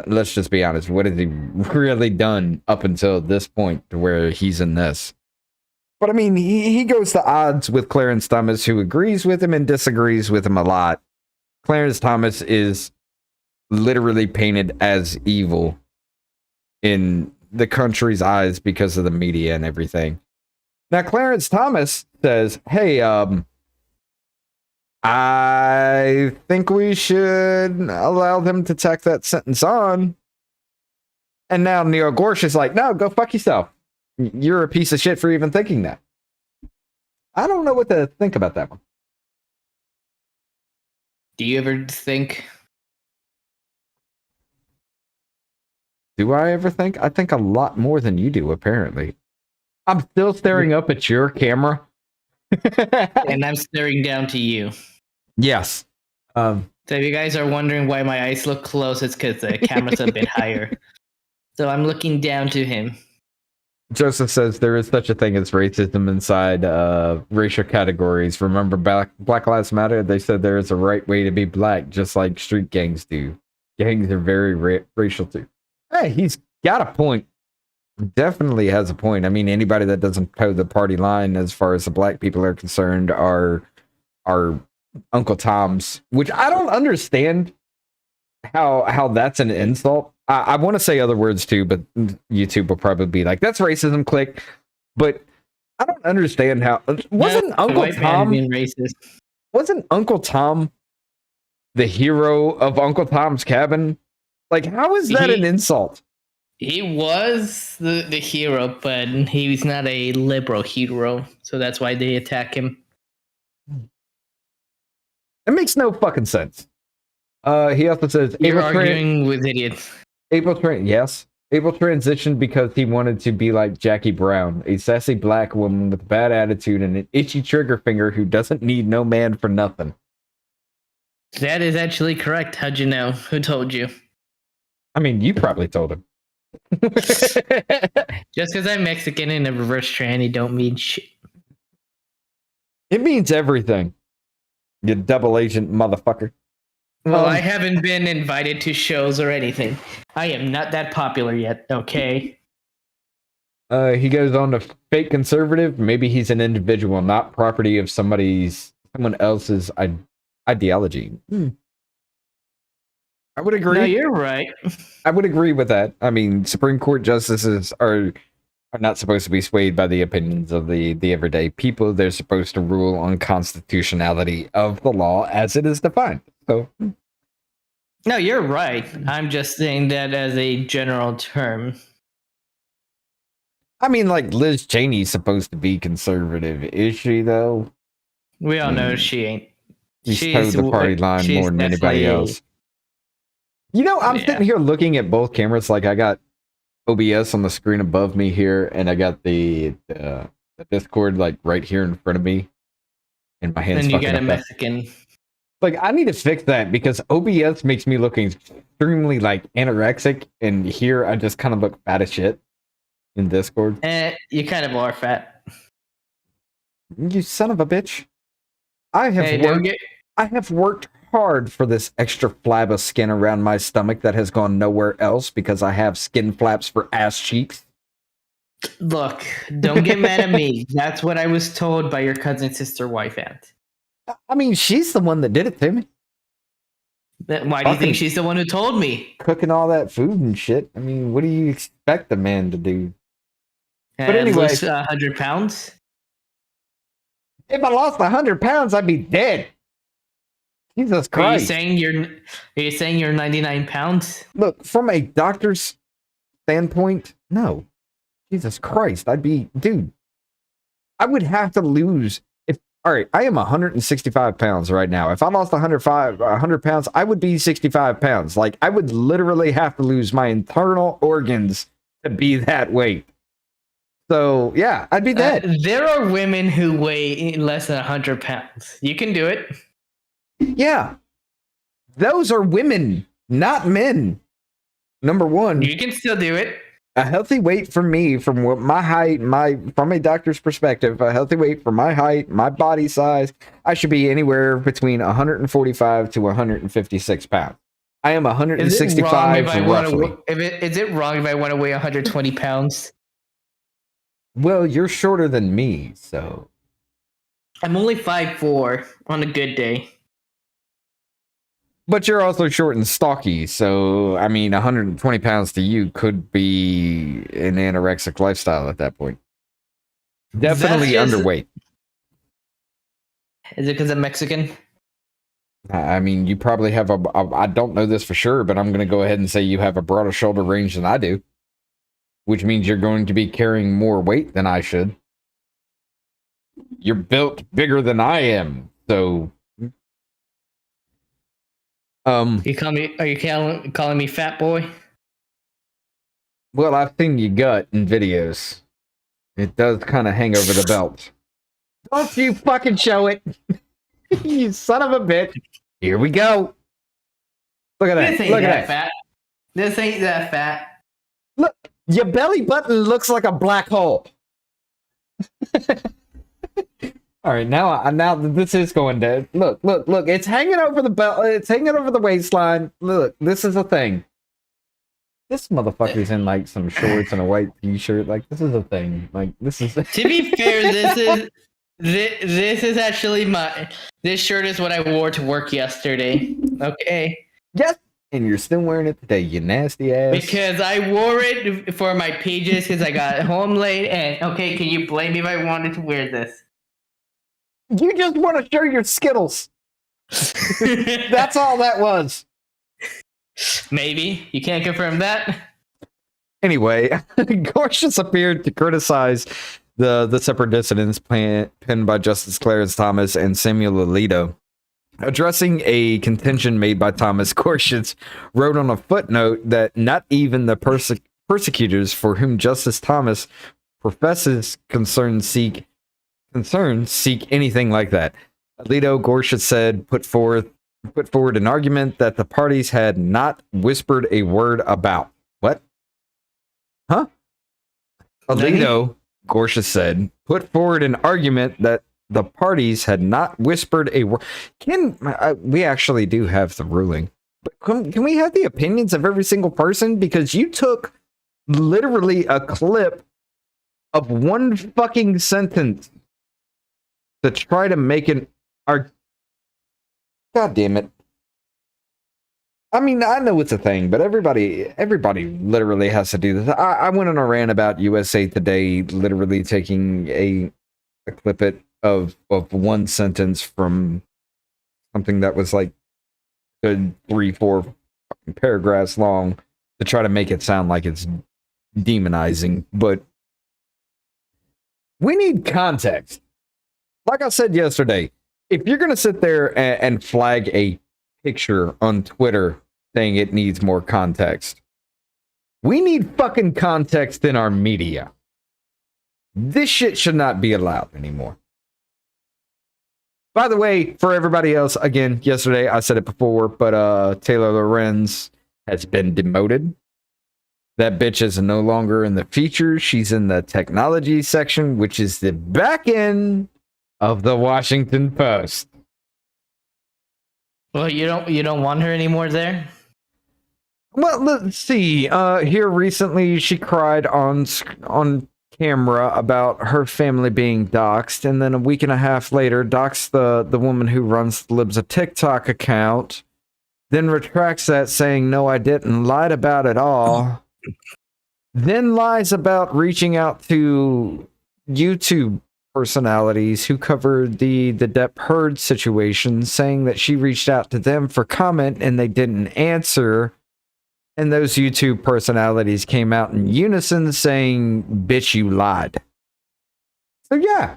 Let's just be honest. What has he really done up until this point to where he's in this? But I mean, he goes to odds with Clarence Thomas, who agrees with him and disagrees with him a lot. Clarence Thomas is literally painted as evil in the country's eyes because of the media and everything. Now, Clarence Thomas says, hey, I I think we should allow them to tack that sentence on. And now Neil Gorsh is like, no, go fuck yourself. You're a piece of shit for even thinking that. I don't know what to think about that one. Do you ever think? Do I ever think? I think a lot more than you do, apparently. I'm still staring up at your camera. And I'm staring down to you. Yes. So if you guys are wondering why my eyes look close, it's because the camera's a bit higher. So I'm looking down to him. Joseph says there is such a thing as racism inside racial categories. Remember Black Lives Matter? They said there is a right way to be black, just like street gangs do. Gangs are very racial too. Hey, he's got a point. Definitely has a point. I mean, anybody that doesn't toe the party line as far as the black people are concerned are Uncle Toms, which I don't understand how that's an insult. I want to say other words too, but YouTube will probably be like, that's racism, click. But I don't understand how wasn't Uncle Tom being racist? Wasn't Uncle Tom the hero of Uncle Tom's Cabin? Like, how is that an insult? He was the hero, but he's not a liberal hero, so that's why they attack him. It makes no fucking sense. He also says you're arguing with idiots. Abel transitioned because he wanted to be like Jackie Brown, a sassy black woman with a bad attitude and an itchy trigger finger who doesn't need no man for nothing. That is actually correct. How'd you know? Who told you? I mean, you probably told him. Just because I'm Mexican and a reverse tranny don't mean shit. It means everything. You double agent motherfucker. Well, I haven't been invited to shows or anything. I am not that popular yet, okay? He goes on to fake conservative. Maybe he's an individual, not property of someone else's ideology. I would agree. No, you're right. I would agree with that. I mean, Supreme Court justices are not supposed to be swayed by the opinions of the everyday people. They're supposed to rule on constitutionality of the law as it is defined. So, no, you're right. I'm just saying that as a general term. I mean, like, Liz Cheney's supposed to be conservative. Is she, though? We all know she ain't. She's toed the party line more than anybody else. You know, I'm sitting here looking at both cameras. Like, I got OBS on the screen above me here, and I got the Discord, like, right here in front of me. And my hands. And you got a Mexican. Like, I need to fix that because OBS makes me look extremely, like, anorexic, and here I just kind of look fat as shit in Discord. You kind of are fat. You son of a bitch. I have worked hard for this extra flab of skin around my stomach that has gone nowhere else because I have skin flaps for ass cheeks. Look, don't get mad at me. That's what I was told by your cousin, sister, wife, aunt. I mean, she's the one that did it to me. Why do you think she's the one who told me? Cooking all that food and shit. I mean, what do you expect a man to do? But anyway, 100 pounds? If I lost 100 pounds, I'd be dead. Jesus Christ. Are you saying you're 99 pounds? Look, from a doctor's standpoint, no. Jesus Christ, dude, I would have to lose. All right, I am 165 pounds right now. If I lost 100 pounds, I would be 65 pounds. Like, I would literally have to lose my internal organs to be that weight. So, yeah, I'd be dead. There are women who weigh less than 100 pounds. You can do it. Yeah. Those are women, not men. Number one. You can still do it. A healthy weight for me, from what my height, from a doctor's perspective, a healthy weight for my height, my body size, I should be anywhere between 145 to 156 pounds. I am 165 roughly. Is it wrong if I want to weigh 120 pounds? Well, you're shorter than me, so. I'm only 5'4" on a good day. But you're also short and stocky, so, I mean, 120 pounds to you could be an anorexic lifestyle at that point. Definitely underweight. Is it because I'm Mexican? I mean, you probably have I don't know this for sure, but I'm going to go ahead and say you have a broader shoulder range than I do, which means you're going to be carrying more weight than I should. You're built bigger than I am, so. Are you calling me fat boy? Well, I've seen your gut in videos. It does kind of hang over the belt. Don't you fucking show it. You son of a bitch. Here we go. Look at that. This ain't Look at that that. fat. This ain't that fat. Look, your belly button looks like a black hole. All right, now this is going to look. It's hanging over the belt. It's hanging over the waistline. Look, this is a thing. This motherfucker's in like some shorts and a white t-shirt. Like this is a thing. Like this is. To be fair, this is actually this shirt is what I wore to work yesterday. Okay. Yes. And you're still wearing it today, you nasty ass. Because I wore it for my pages because I got home late. And okay, can you blame me if I wanted to wear this? You just want to show your Skittles. That's all that was. Maybe. You can't confirm that? Anyway, Gorsuch appeared to criticize the separate dissidents penned by Justice Clarence Thomas and Samuel Alito. Addressing a contention made by Thomas, Gorsuch wrote on a footnote that not even the persecutors for whom Justice Thomas professes concern seek anything like that. Alito, Gorsuch said, put forward an argument that the parties had not whispered a word about. What? Huh? Alito, Gorsuch said, put forward an argument that the parties had not whispered a word. We actually do have the ruling. But can we have the opinions of every single person? Because you took literally a clip of one fucking sentence to try to make an argument. God damn it. I mean, I know it's a thing, but everybody literally has to do this. I went on a rant about USA Today literally taking a clip of one sentence from something that was like good 3-4 paragraphs long to try to make it sound like it's demonizing, but we need context. Like I said yesterday, if you're going to sit there and flag a picture on Twitter saying it needs more context, we need fucking context in our media. This shit should not be allowed anymore. By the way, for everybody else, again, yesterday I said it before, but Taylor Lorenz has been demoted. That bitch is no longer in the features. She's in the technology section, which is the back end of the Washington Post. Well, you don't want her anymore there? Well, let's see. Here recently, she cried on camera about her family being doxxed, and then a week and a half later, doxed the woman who runs the Libs of TikTok account, then retracts that, saying, "No, I didn't," lied about it all, then lies about reaching out to YouTube personalities who covered the Depp Heard situation, saying that she reached out to them for comment and they didn't answer. And those YouTube personalities came out in unison saying, "Bitch, you lied." So yeah,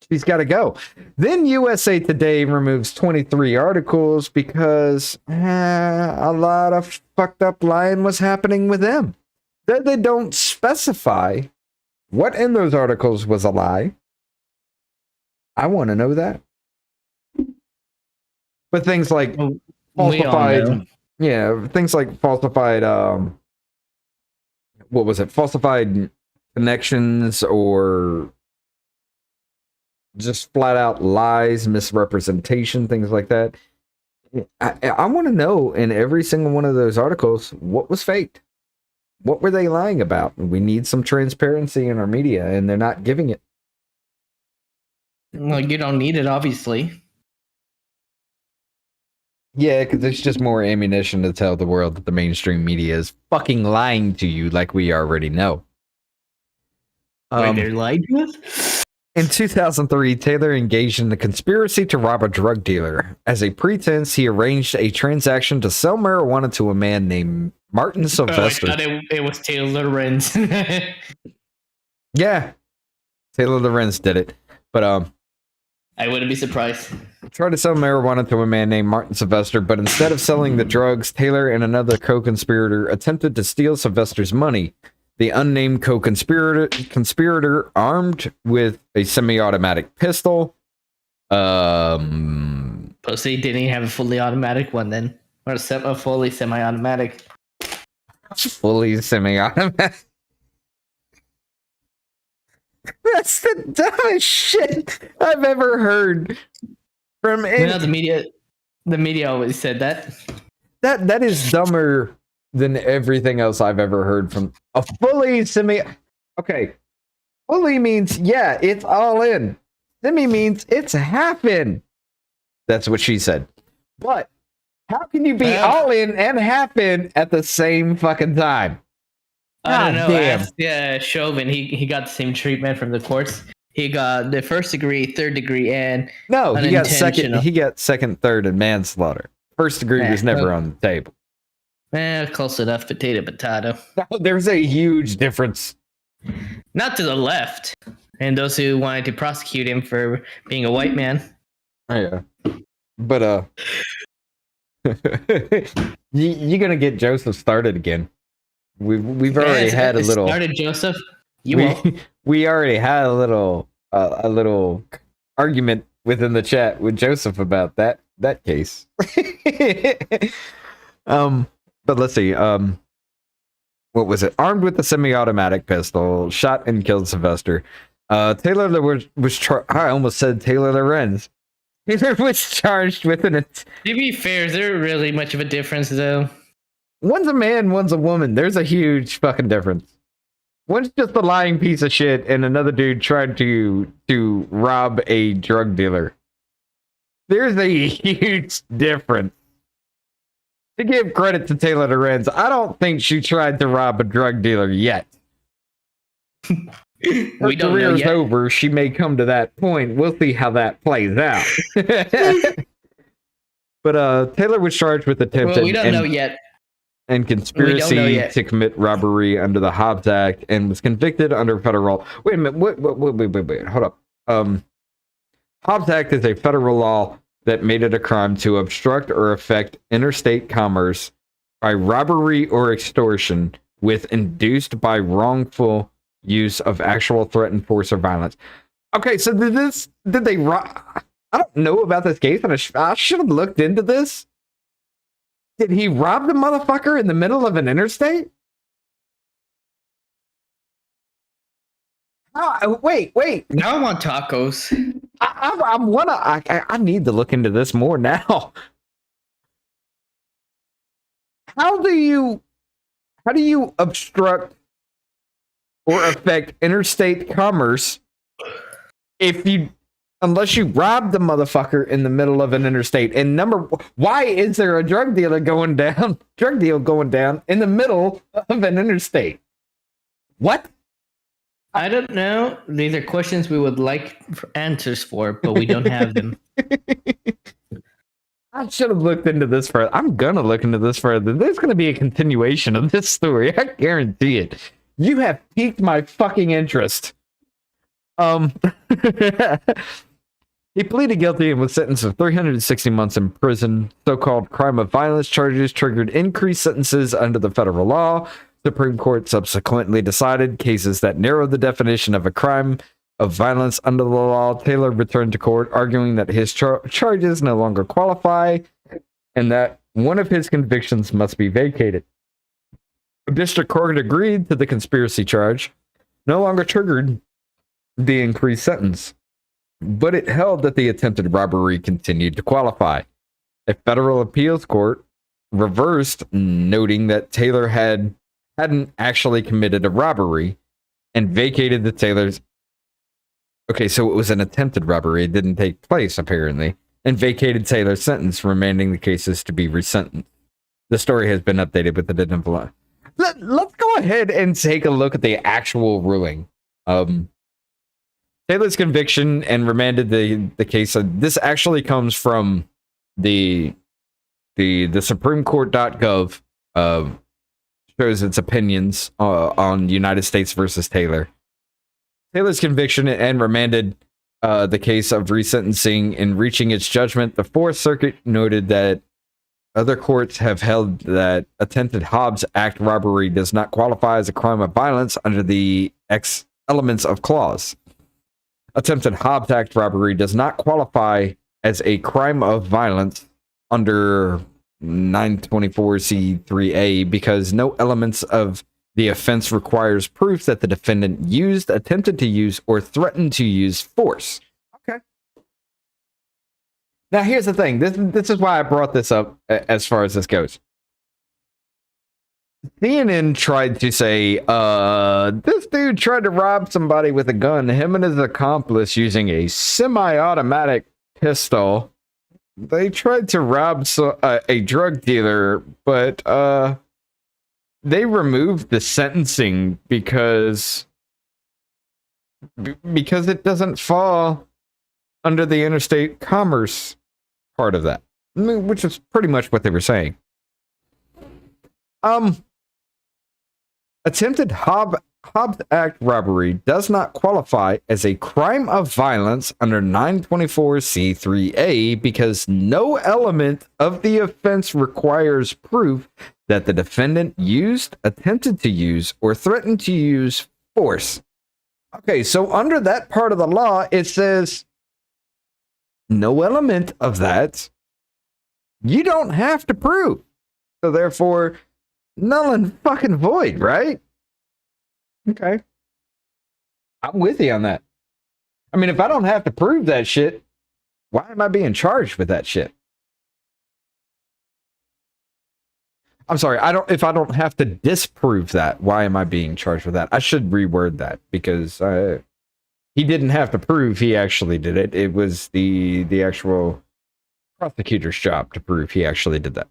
she's got to go. Then USA Today removes 23 articles because a lot of fucked up lying was happening with them. They don't specify what in those articles was a lie. I want to know that. But things like falsified, things like falsified, what was it? Falsified connections or just flat out lies, misrepresentation, things like that. I want to know in every single one of those articles what was faked. What were they lying about? We need some transparency in our media, and they're not giving it. Well, you don't need it, obviously. Yeah, because it's just more ammunition to tell the world that the mainstream media is fucking lying to you like we already know. Wait, they're lying to us? In 2003, Taylor engaged in the conspiracy to rob a drug dealer. As a pretense, he arranged a transaction to sell marijuana to a man named Martin Sylvester. Oh, I thought it was Taylor Lorenz. Yeah, Taylor Lorenz did it. But I wouldn't be surprised. tried to sell marijuana to a man named Martin Sylvester, but instead of selling the drugs, Taylor and another co-conspirator attempted to steal Sylvester's money. The unnamed co-conspirator, armed with a semi-automatic pistol, Pussy didn't even have a fully automatic one then, or a fully semi-automatic. fully semi-automatic. That's the dumbest shit I've ever heard from any. You know, the media always said that. That is dumber than everything else I've ever heard from a fully semi. Okay, fully means yeah, it's all in. Semi means it's half in. That's what she said. But how can you be all in and half in at the same fucking time? I don't know. Damn. Ask Chauvin. He got the same treatment from the courts. He got the first degree, third degree, and No, he got second. unintentional. He got second, third, and manslaughter. First degree was never on the table. Close enough. Potato. There's a huge difference. Not to the left, and those who wanted to prosecute him for being a white man. Yeah, but you're gonna get Joseph started again. We've already had a little. Started Joseph. You won't. We already had a little argument within the chat with Joseph about that case. But let's see. What was it? Armed with a semi-automatic pistol, shot and killed Sylvester. Taylor was I almost said Taylor Lorenz. Taylor was charged with an. To be fair, is there really much of a difference though? One's a man, one's a woman. There's a huge fucking difference. One's just a lying piece of shit, and another dude tried to rob a drug dealer. There's a huge difference. To give credit to Taylor Lorenz, I don't think she tried to rob a drug dealer yet. Her We don't know career's yet. over. She may come to that point. We'll see how that plays out. But Taylor was charged with attempted Well, we don't know yet. and We don't know conspiracy yet. to commit robbery under the Hobbs Act, and was convicted under federal. Wait a minute. Wait. Hold up. Hobbs Act is a federal law that made it a crime to obstruct or affect interstate commerce by robbery or extortion with induced by wrongful use of actual threatened force or violence. Okay, so did they I don't know about this case, and I should have looked into this. Did he rob the motherfucker in the middle of an interstate? Wait. Now I want tacos. I need to look into this more now. How do you obstruct or affect interstate commerce unless you rob the motherfucker in the middle of an interstate? And why is there a drug deal going down in the middle of an interstate? What? I don't know. These are questions we would like answers for, but we don't have them. I should have looked into this further. I'm gonna look into this further. There's gonna be a continuation of this story. I guarantee it. You have piqued my fucking interest. He pleaded guilty and was sentenced to 360 months in prison. So-called crime of violence charges triggered increased sentences under the federal law. Supreme Court subsequently decided cases that narrowed the definition of a crime of violence under the law. Taylor returned to court, arguing that his charges no longer qualify and that one of his convictions must be vacated. The district court agreed to the conspiracy charge, no longer triggered the increased sentence, but it held that the attempted robbery continued to qualify. A federal appeals court reversed, noting that Taylor hadn't actually committed a robbery, and vacated the Taylor's. Okay, so it was an attempted robbery. It didn't take place, apparently, and vacated Taylor's sentence, remanding the cases to be resentenced. The story has been updated with the envelope. Let's go ahead and take a look at the actual ruling. Taylor's conviction and remanded the case. This actually comes from the Supreme Court.gov. Shows its opinions on United States versus Taylor. Taylor's conviction and remanded the case of resentencing. In reaching its judgment, the Fourth Circuit noted that other courts have held that attempted Hobbs Act robbery does not qualify as a crime of violence under the elements of clause. Attempted Hobbs Act robbery does not qualify as a crime of violence under 924C3A because no elements of the offense requires proof that the defendant used, attempted to use, or threatened to use force. Okay. Now, here's the thing. This is why I brought this up as far as this goes. CNN tried to say, this dude tried to rob somebody with a gun. Him and his accomplice using a semi-automatic pistol. They tried to rob a drug dealer, but they removed the sentencing because it doesn't fall under the interstate commerce part of that, which is pretty much what they were saying. Attempted Hobbs Act robbery does not qualify as a crime of violence under 924C3A because no element of the offense requires proof that the defendant used, attempted to use, or threatened to use force. Okay, so under that part of the law, it says no element of that you don't have to prove. So therefore, null and fucking void, right? Okay. I'm with you on that. I mean, if I don't have to prove that shit, why am I being charged with that shit? I'm sorry, if I don't have to disprove that, why am I being charged with that? I should reword that because he didn't have to prove he actually did it. It was the actual prosecutor's job to prove he actually did that.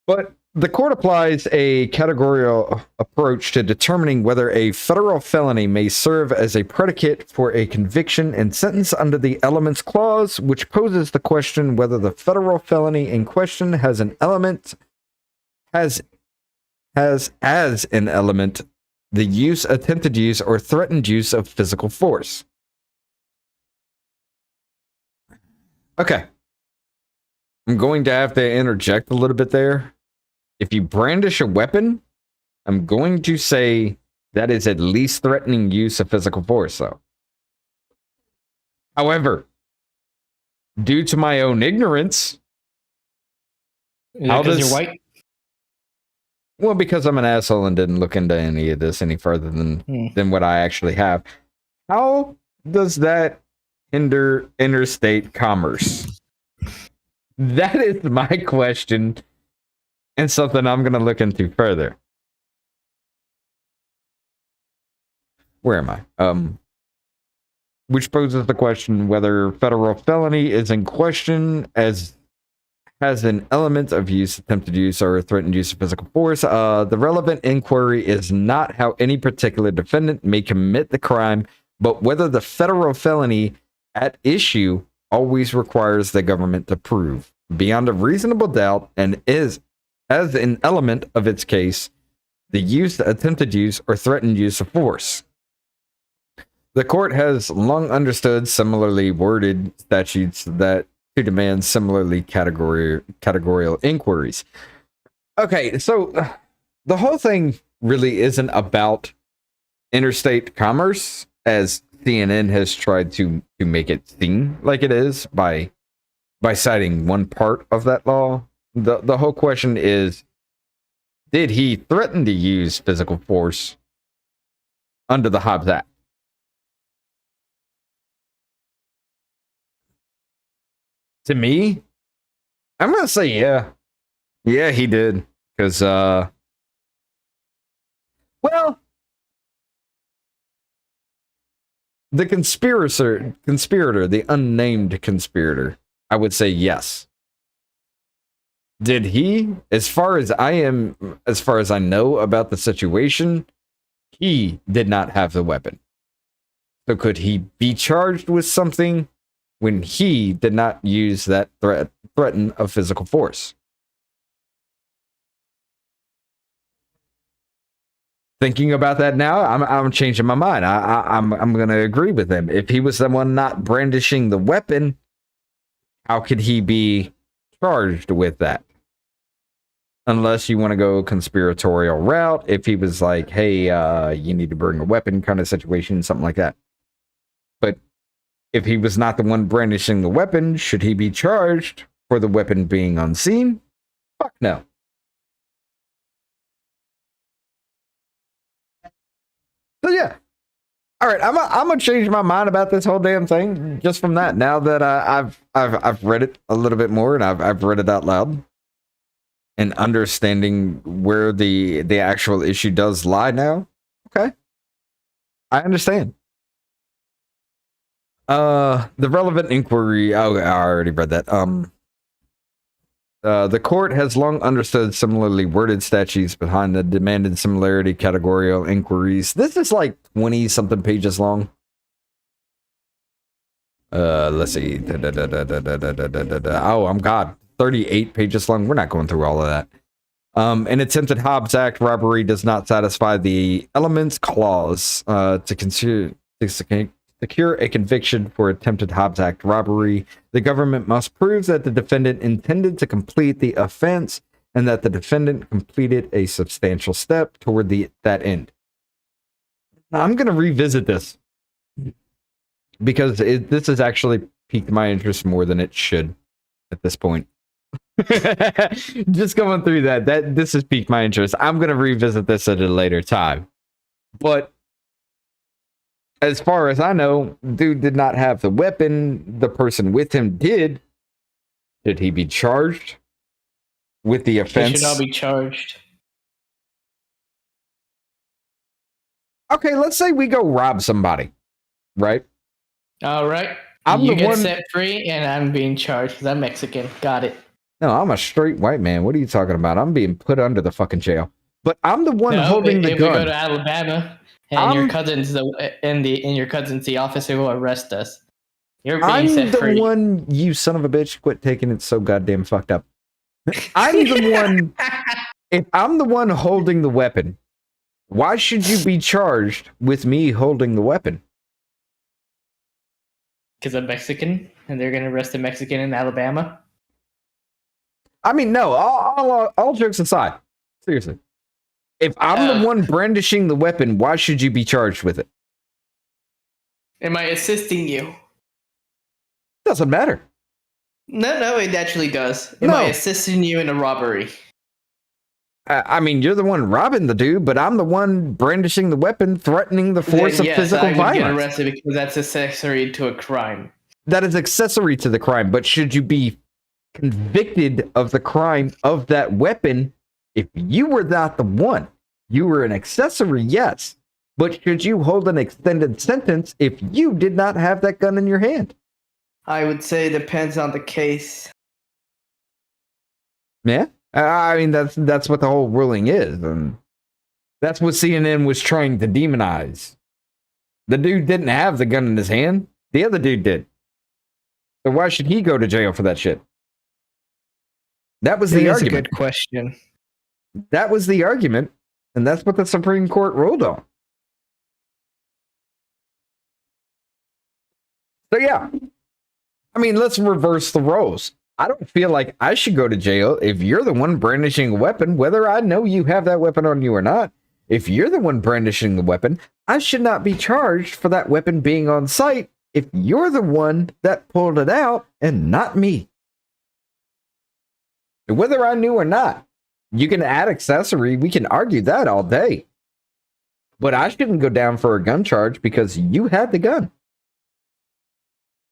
But the court applies a categorical approach to determining whether a federal felony may serve as a predicate for a conviction and sentence under the elements clause, which poses the question whether the federal felony in question has an element as an element the use, attempted use, or threatened use of physical force. Okay. I'm going to have to interject a little bit there. If you brandish a weapon, I'm going to say that is at least threatening use of physical force, though. However, due to my own ignorance, Because you're white? Well, because I'm an asshole and didn't look into any of this any further than what I actually have. How does that hinder interstate commerce? That is my question, and something I'm going to look into further. Where am I? Which poses the question whether federal felony is in question as has an element of use, attempted use, or threatened use of physical force. The relevant inquiry is not how any particular defendant may commit the crime, but whether the federal felony at issue always requires the government to prove, beyond a reasonable doubt, and is, as an element of its case, the use, attempted use, or threatened use of force. The court has long understood similarly worded statutes that to demand similarly categorical inquiries. Okay, so the whole thing really isn't about interstate commerce, as CNN has tried to make it seem like it is by citing one part of that law. The whole question is, did he threaten to use physical force under the Hobbs Act? To me, I'm going to say yeah. Yeah, he did. Because, well, the conspirator, the unnamed conspirator, I would say yes. Did he? As far as I know about the situation, he did not have the weapon. So could he be charged with something when he did not use that threaten of physical force? Thinking about that now, I'm changing my mind. I'm going to agree with him. If he was the one not brandishing the weapon, how could he be charged with that? Unless you want to go conspiratorial route. If he was like, hey, you need to bring a weapon kind of situation, something like that. But if he was not the one brandishing the weapon, should he be charged for the weapon being unseen? Fuck no. So yeah. All right, I'm gonna change my mind about this whole damn thing just from that. Now that I've read it a little bit more and I've read it out loud, and understanding where the actual issue does lie now. Okay, I understand. The relevant inquiry. Oh, I already read that. The court has long understood similarly worded statutes behind the demanded similarity categorical inquiries. This is like 20-something pages long. Let's see. Oh, I'm God. 38 pages long. We're not going through all of that. An attempted Hobbs Act robbery does not satisfy the elements clause to secure a conviction for attempted Hobbs Act robbery. The government must prove that the defendant intended to complete the offense and that the defendant completed a substantial step toward that end. Now, I'm going to revisit this because this has actually piqued my interest more than it should at this point. Just going through that this has piqued my interest. I'm going to revisit this at a later time. But as far as I know, dude did not have the weapon. The person with him did. Should he be charged with the offense? He should not be charged. Okay, let's say we go rob somebody, right? All right. I'm you the get one set free, and I'm being charged because I'm Mexican. Got it. No, I'm a straight white man. What are you talking about? I'm being put under the fucking jail. But I'm the one holding the gun. If we go to Alabama and your cousin's the officer who will arrest us, you're being set free. I'm the one. You son of a bitch! Quit taking it so goddamn fucked up. I'm the one. If I'm the one holding the weapon, why should you be charged with me holding the weapon? Because I'm Mexican, and they're gonna arrest a Mexican in Alabama. I mean, no. All jokes aside, seriously. If I'm the one brandishing the weapon, why should you be charged with it? Am I assisting you? Doesn't matter. No, it actually does. Am I assisting you in a robbery? I mean, you're the one robbing the dude, but I'm the one brandishing the weapon, threatening the force of physical violence. I would get arrested because that's accessory to a crime. That is accessory to the crime, but should you be convicted of the crime of that weapon if you were not the one? You were an accessory, yes, but should you hold an extended sentence if you did not have that gun in your hand? I would say it depends on the case. Yeah, I mean that's what the whole ruling is, and that's what CNN was trying to demonize. The dude didn't have the gun in his hand; the other dude did. So why should he go to jail for that shit? That was the argument. That's a good question. That was the argument, and that's what the Supreme Court ruled on. So yeah, I mean, let's reverse the roles. I don't feel like I should go to jail if you're the one brandishing a weapon, whether I know you have that weapon on you or not. If you're the one brandishing the weapon, I should not be charged for that weapon being on site if you're the one that pulled it out and not me. Whether I knew or not, you can add accessory. We can argue that all day. But I shouldn't go down for a gun charge because you had the gun.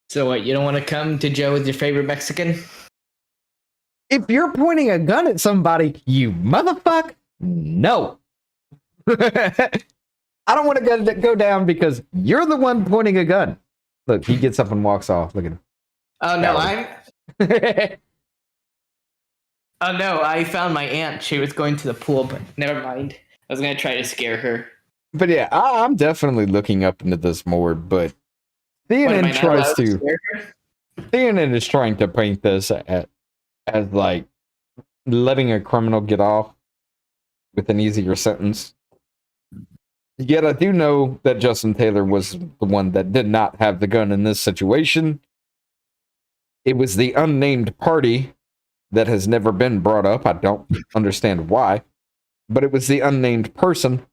So what, you don't want to come to jail with your favorite Mexican? If you're pointing a gun at somebody, you motherfucker, no. I don't want to go down because you're the one pointing a gun. Look, he gets up and walks off. Look at him. Oh, no, Oh, no, I found my aunt. She was going to the pool, but never mind. I was going to try to scare her. But yeah, I'm definitely looking up into this more. But What, am I CNN not tries allowed to. swear? CNN is trying to paint this as like letting a criminal get off with an easier sentence. Yet I do know that Justin Taylor was the one that did not have the gun in this situation. It was the unnamed party that has never been brought up. I don't understand why, but it was the unnamed person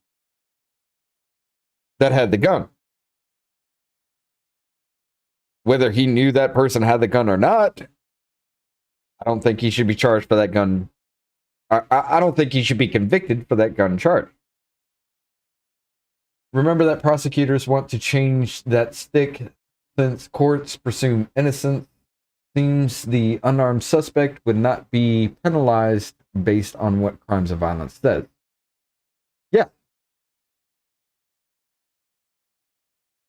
that had the gun. Whether he knew that person had the gun or not, I don't think he should be charged for that gun. I don't think he should be convicted for that gun charge. Remember that prosecutors want to change that stick since courts presume innocence. Seems the unarmed suspect would not be penalized based on what crimes of violence says. Yeah.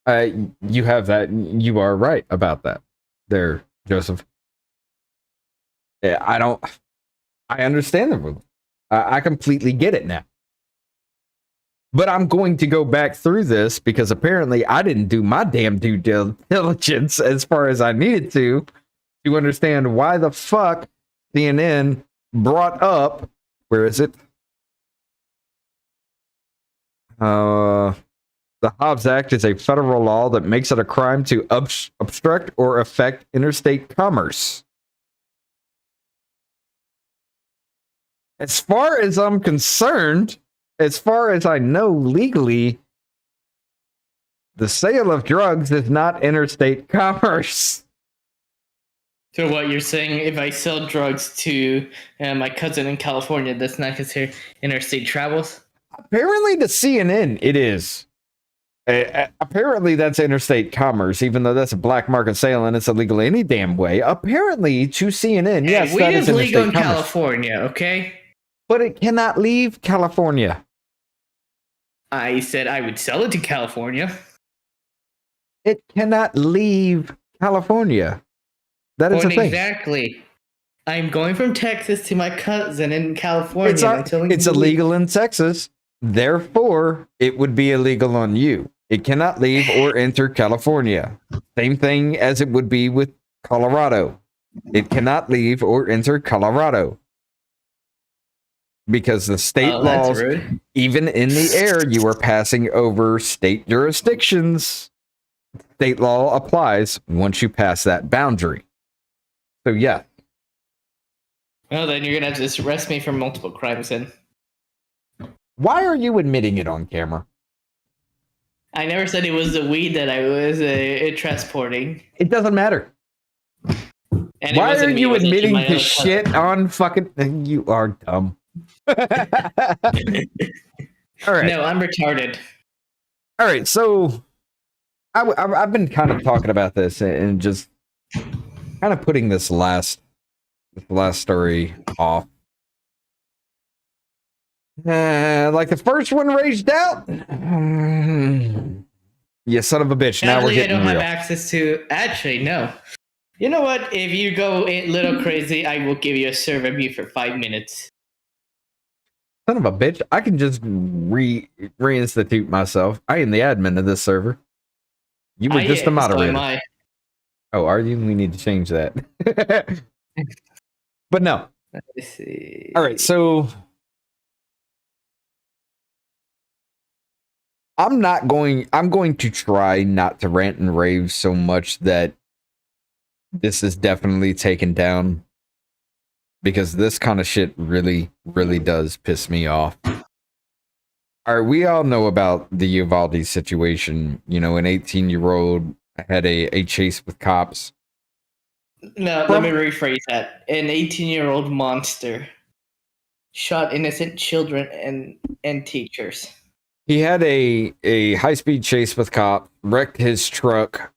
You have that. You are right about that there, Joseph. Yeah, I understand the rule. I completely get it now. But I'm going to go back through this because apparently I didn't do my damn due diligence as far as I needed to understand why the fuck CNN brought up, where is it? The Hobbs Act is a federal law that makes it a crime to obstruct or affect interstate commerce. As far as I'm concerned, as far as I know legally, the sale of drugs is not interstate commerce. So what you're saying, if I sell drugs to my cousin in California, that's not considered interstate travels? Apparently to CNN, it is. Apparently that's interstate commerce, even though that's a black market sale and it's illegal any damn way. Apparently to CNN, yes, we that is is interstate legal in commerce. California, okay? But it cannot leave California. I said I would sell it to California. It cannot leave California. That is the thing. Exactly. I'm going from Texas to my cousin in California. It's illegal in Texas. Therefore, it would be illegal on you. It cannot leave or enter California. Same thing as it would be with Colorado. It cannot leave or enter Colorado. Because the state laws, even in the air, you are passing over state jurisdictions. State law applies once you pass that boundary. So, yeah. Well, then you're going to have to just arrest me for multiple crimes then. Why are you admitting it on camera? I never said it was the weed that I was transporting. It doesn't matter. And why are you admitting to shit on fucking... You are dumb. All right. No, I'm retarded. All right, so I've been kind of talking about this and just kind of putting this last story off. Like the first one raged out. You son of a bitch. Now we're getting real. I don't have access to... Actually, no. You know what? If you go a little crazy, I will give you a server view for 5 minutes. Son of a bitch. I can just reinstitute myself. I am the admin of this server. You were just a moderator. So am I. Oh, are you? We need to change that. But no. Let's see. All right, so I'm going to try not to rant and rave so much that this is definitely taken down, because this kind of shit really, really does piss me off. All right, we all know about the Uvalde situation. You know, an 18-year-old had a chase with cops. No, let me rephrase that. An 18-year-old monster shot innocent children and teachers. He had a high-speed chase with cops, wrecked his truck,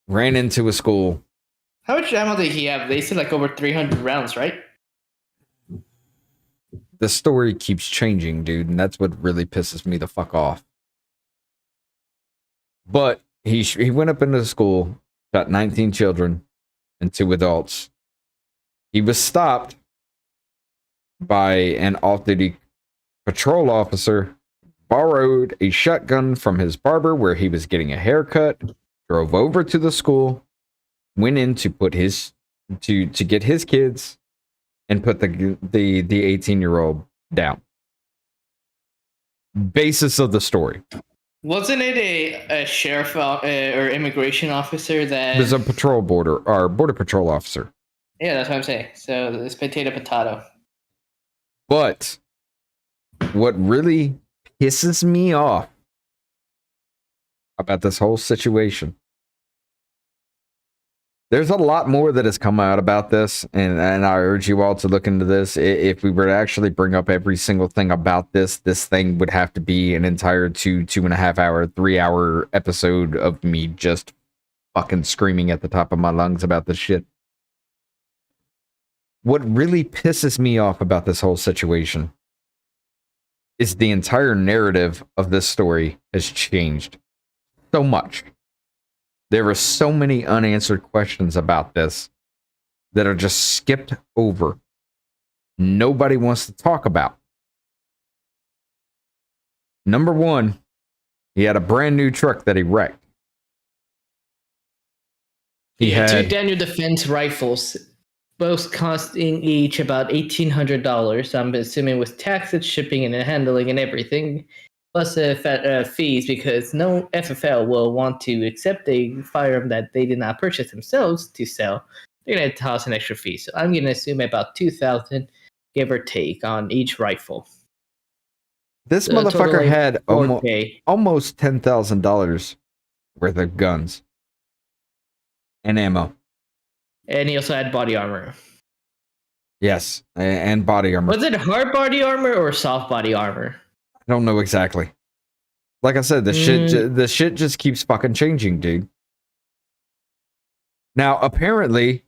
ran into a school. How much ammo did he have? They said like over 300 rounds, right? The story keeps changing, dude, and that's what really pisses me the fuck off. But he went up into the school, shot 19 children and 2 adults. He was stopped by an off-duty patrol officer borrowed a shotgun from his barber where he was getting a haircut, drove over to the school, went in to put his to get his kids, and put the 18-year-old down. Basis of the story. Wasn't it a sheriff or immigration officer that It was a border patrol officer. Yeah, that's what I'm saying. So it's potato. But what really pisses me off about this whole situation, there's a lot more that has come out about this, and I urge you all to look into this. If we were to actually bring up every single thing about this thing would have to be an entire 2.5 hour, 3 hour episode of me just fucking screaming at the top of my lungs about this shit. What really pisses me off about this whole situation is the entire narrative of this story has changed so much. There are so many unanswered questions about this that are just skipped over. Nobody wants to talk about. Number one, he had a brand new truck that he wrecked. He had 2 Daniel Defense rifles, both costing each about $1,800. I'm assuming with taxes, shipping, and handling and everything. Plus fees, because no FFL will want to accept a firearm that they did not purchase themselves to sell. They're going to toss an extra fee. So I'm going to assume about $2,000, give or take, on each rifle. This motherfucker had almost $10,000 worth of guns and ammo. And he also had body armor. Yes, and body armor. Was it hard body armor or soft body armor? I don't know exactly. Like I said, the shit just keeps fucking changing, dude. Now, apparently,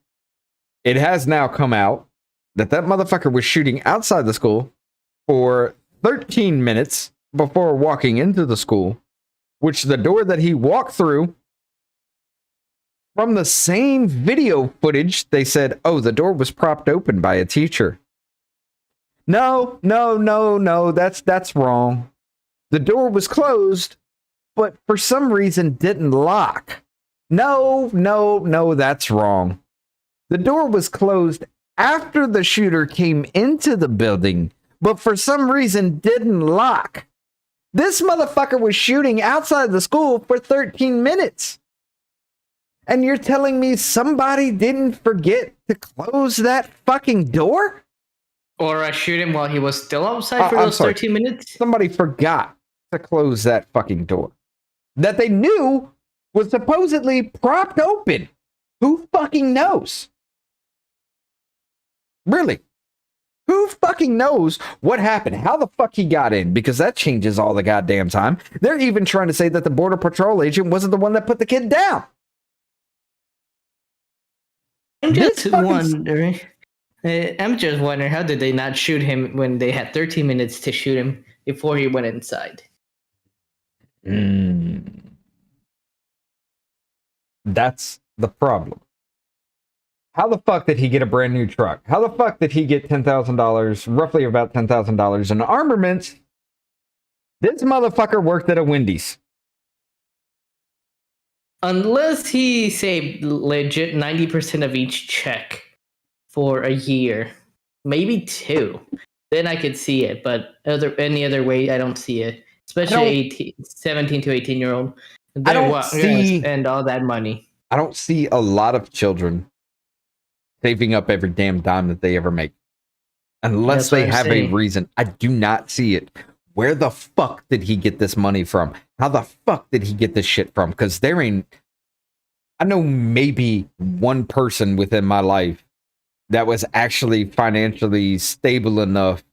it has now come out that motherfucker was shooting outside the school for 13 minutes before walking into the school, which the door that he walked through, from the same video footage, they said, oh, the door was propped open by a teacher. No, that's wrong. The door was closed, but for some reason didn't lock. No, that's wrong. The door was closed after the shooter came into the building, but for some reason didn't lock. This motherfucker was shooting outside the school for 13 minutes. And you're telling me somebody didn't forget to close that fucking door? Or shoot him while he was still outside for those 13 minutes? Somebody forgot to close that fucking door that they knew was supposedly propped open. Who fucking knows? Really? Who fucking knows what happened? How the fuck he got in? Because that changes all the goddamn time. They're even trying to say that the Border Patrol agent wasn't the one that put the kid down. I'm just wondering how did they not shoot him when they had 13 minutes to shoot him before he went inside? That's the problem. How the fuck did he get a brand new truck? How the fuck did he get $10,000, roughly about $10,000 in armaments? This motherfucker worked at a Wendy's. Unless he saved legit 90% of each check for a year, maybe 2, then I could see it. But any other way, I don't see it. Especially 17 to 18-year-old. I don't see spend all that money. I don't see a lot of children saving up every damn dime that they ever make, unless they have a reason. I do not see it. Where the fuck did he get this money from? How the fuck did he get this shit from? Because there ain't... I know maybe one person within my life that was actually financially stable enough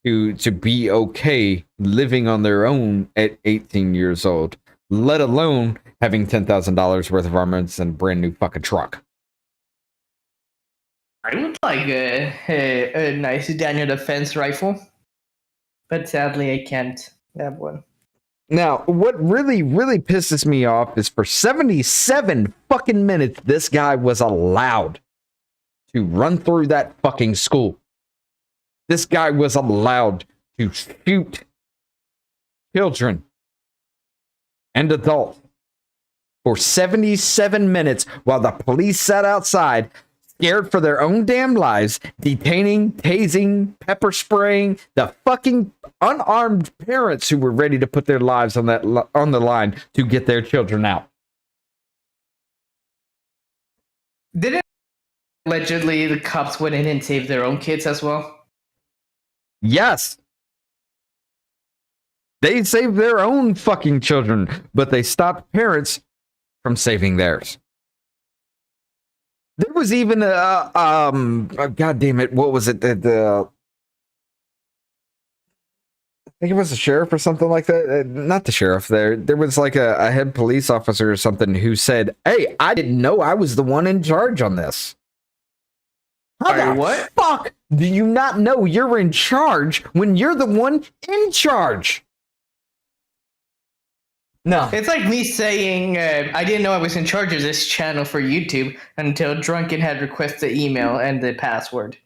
to be okay living on their own at 18 years old, let alone having $10,000 worth of armaments and a brand new fucking truck. I would like a nice Daniel Defense rifle, but sadly I can't have one. Now, what really, really pisses me off is for 77 fucking minutes, this guy was allowed to run through that fucking school. This guy was allowed to shoot children and adults for 77 minutes while the police sat outside, scared for their own damn lives, detaining, tasing, pepper spraying the fucking unarmed parents who were ready to put their lives on the line to get their children out. Didn't allegedly the cops went in and saved their own kids as well? Yes. They saved their own fucking children, but they stopped parents from saving theirs. There was even God damn it, what was it? I think it was the sheriff or something like that. Not the sheriff. There was like a head police officer or something who said, "Hey, I didn't know I was the one in charge on this." How the what? fuck do you not know you're in charge when you're the one in charge? No. It's like me saying, I didn't know I was in charge of this channel for YouTube until Drunken had requested the email and the password.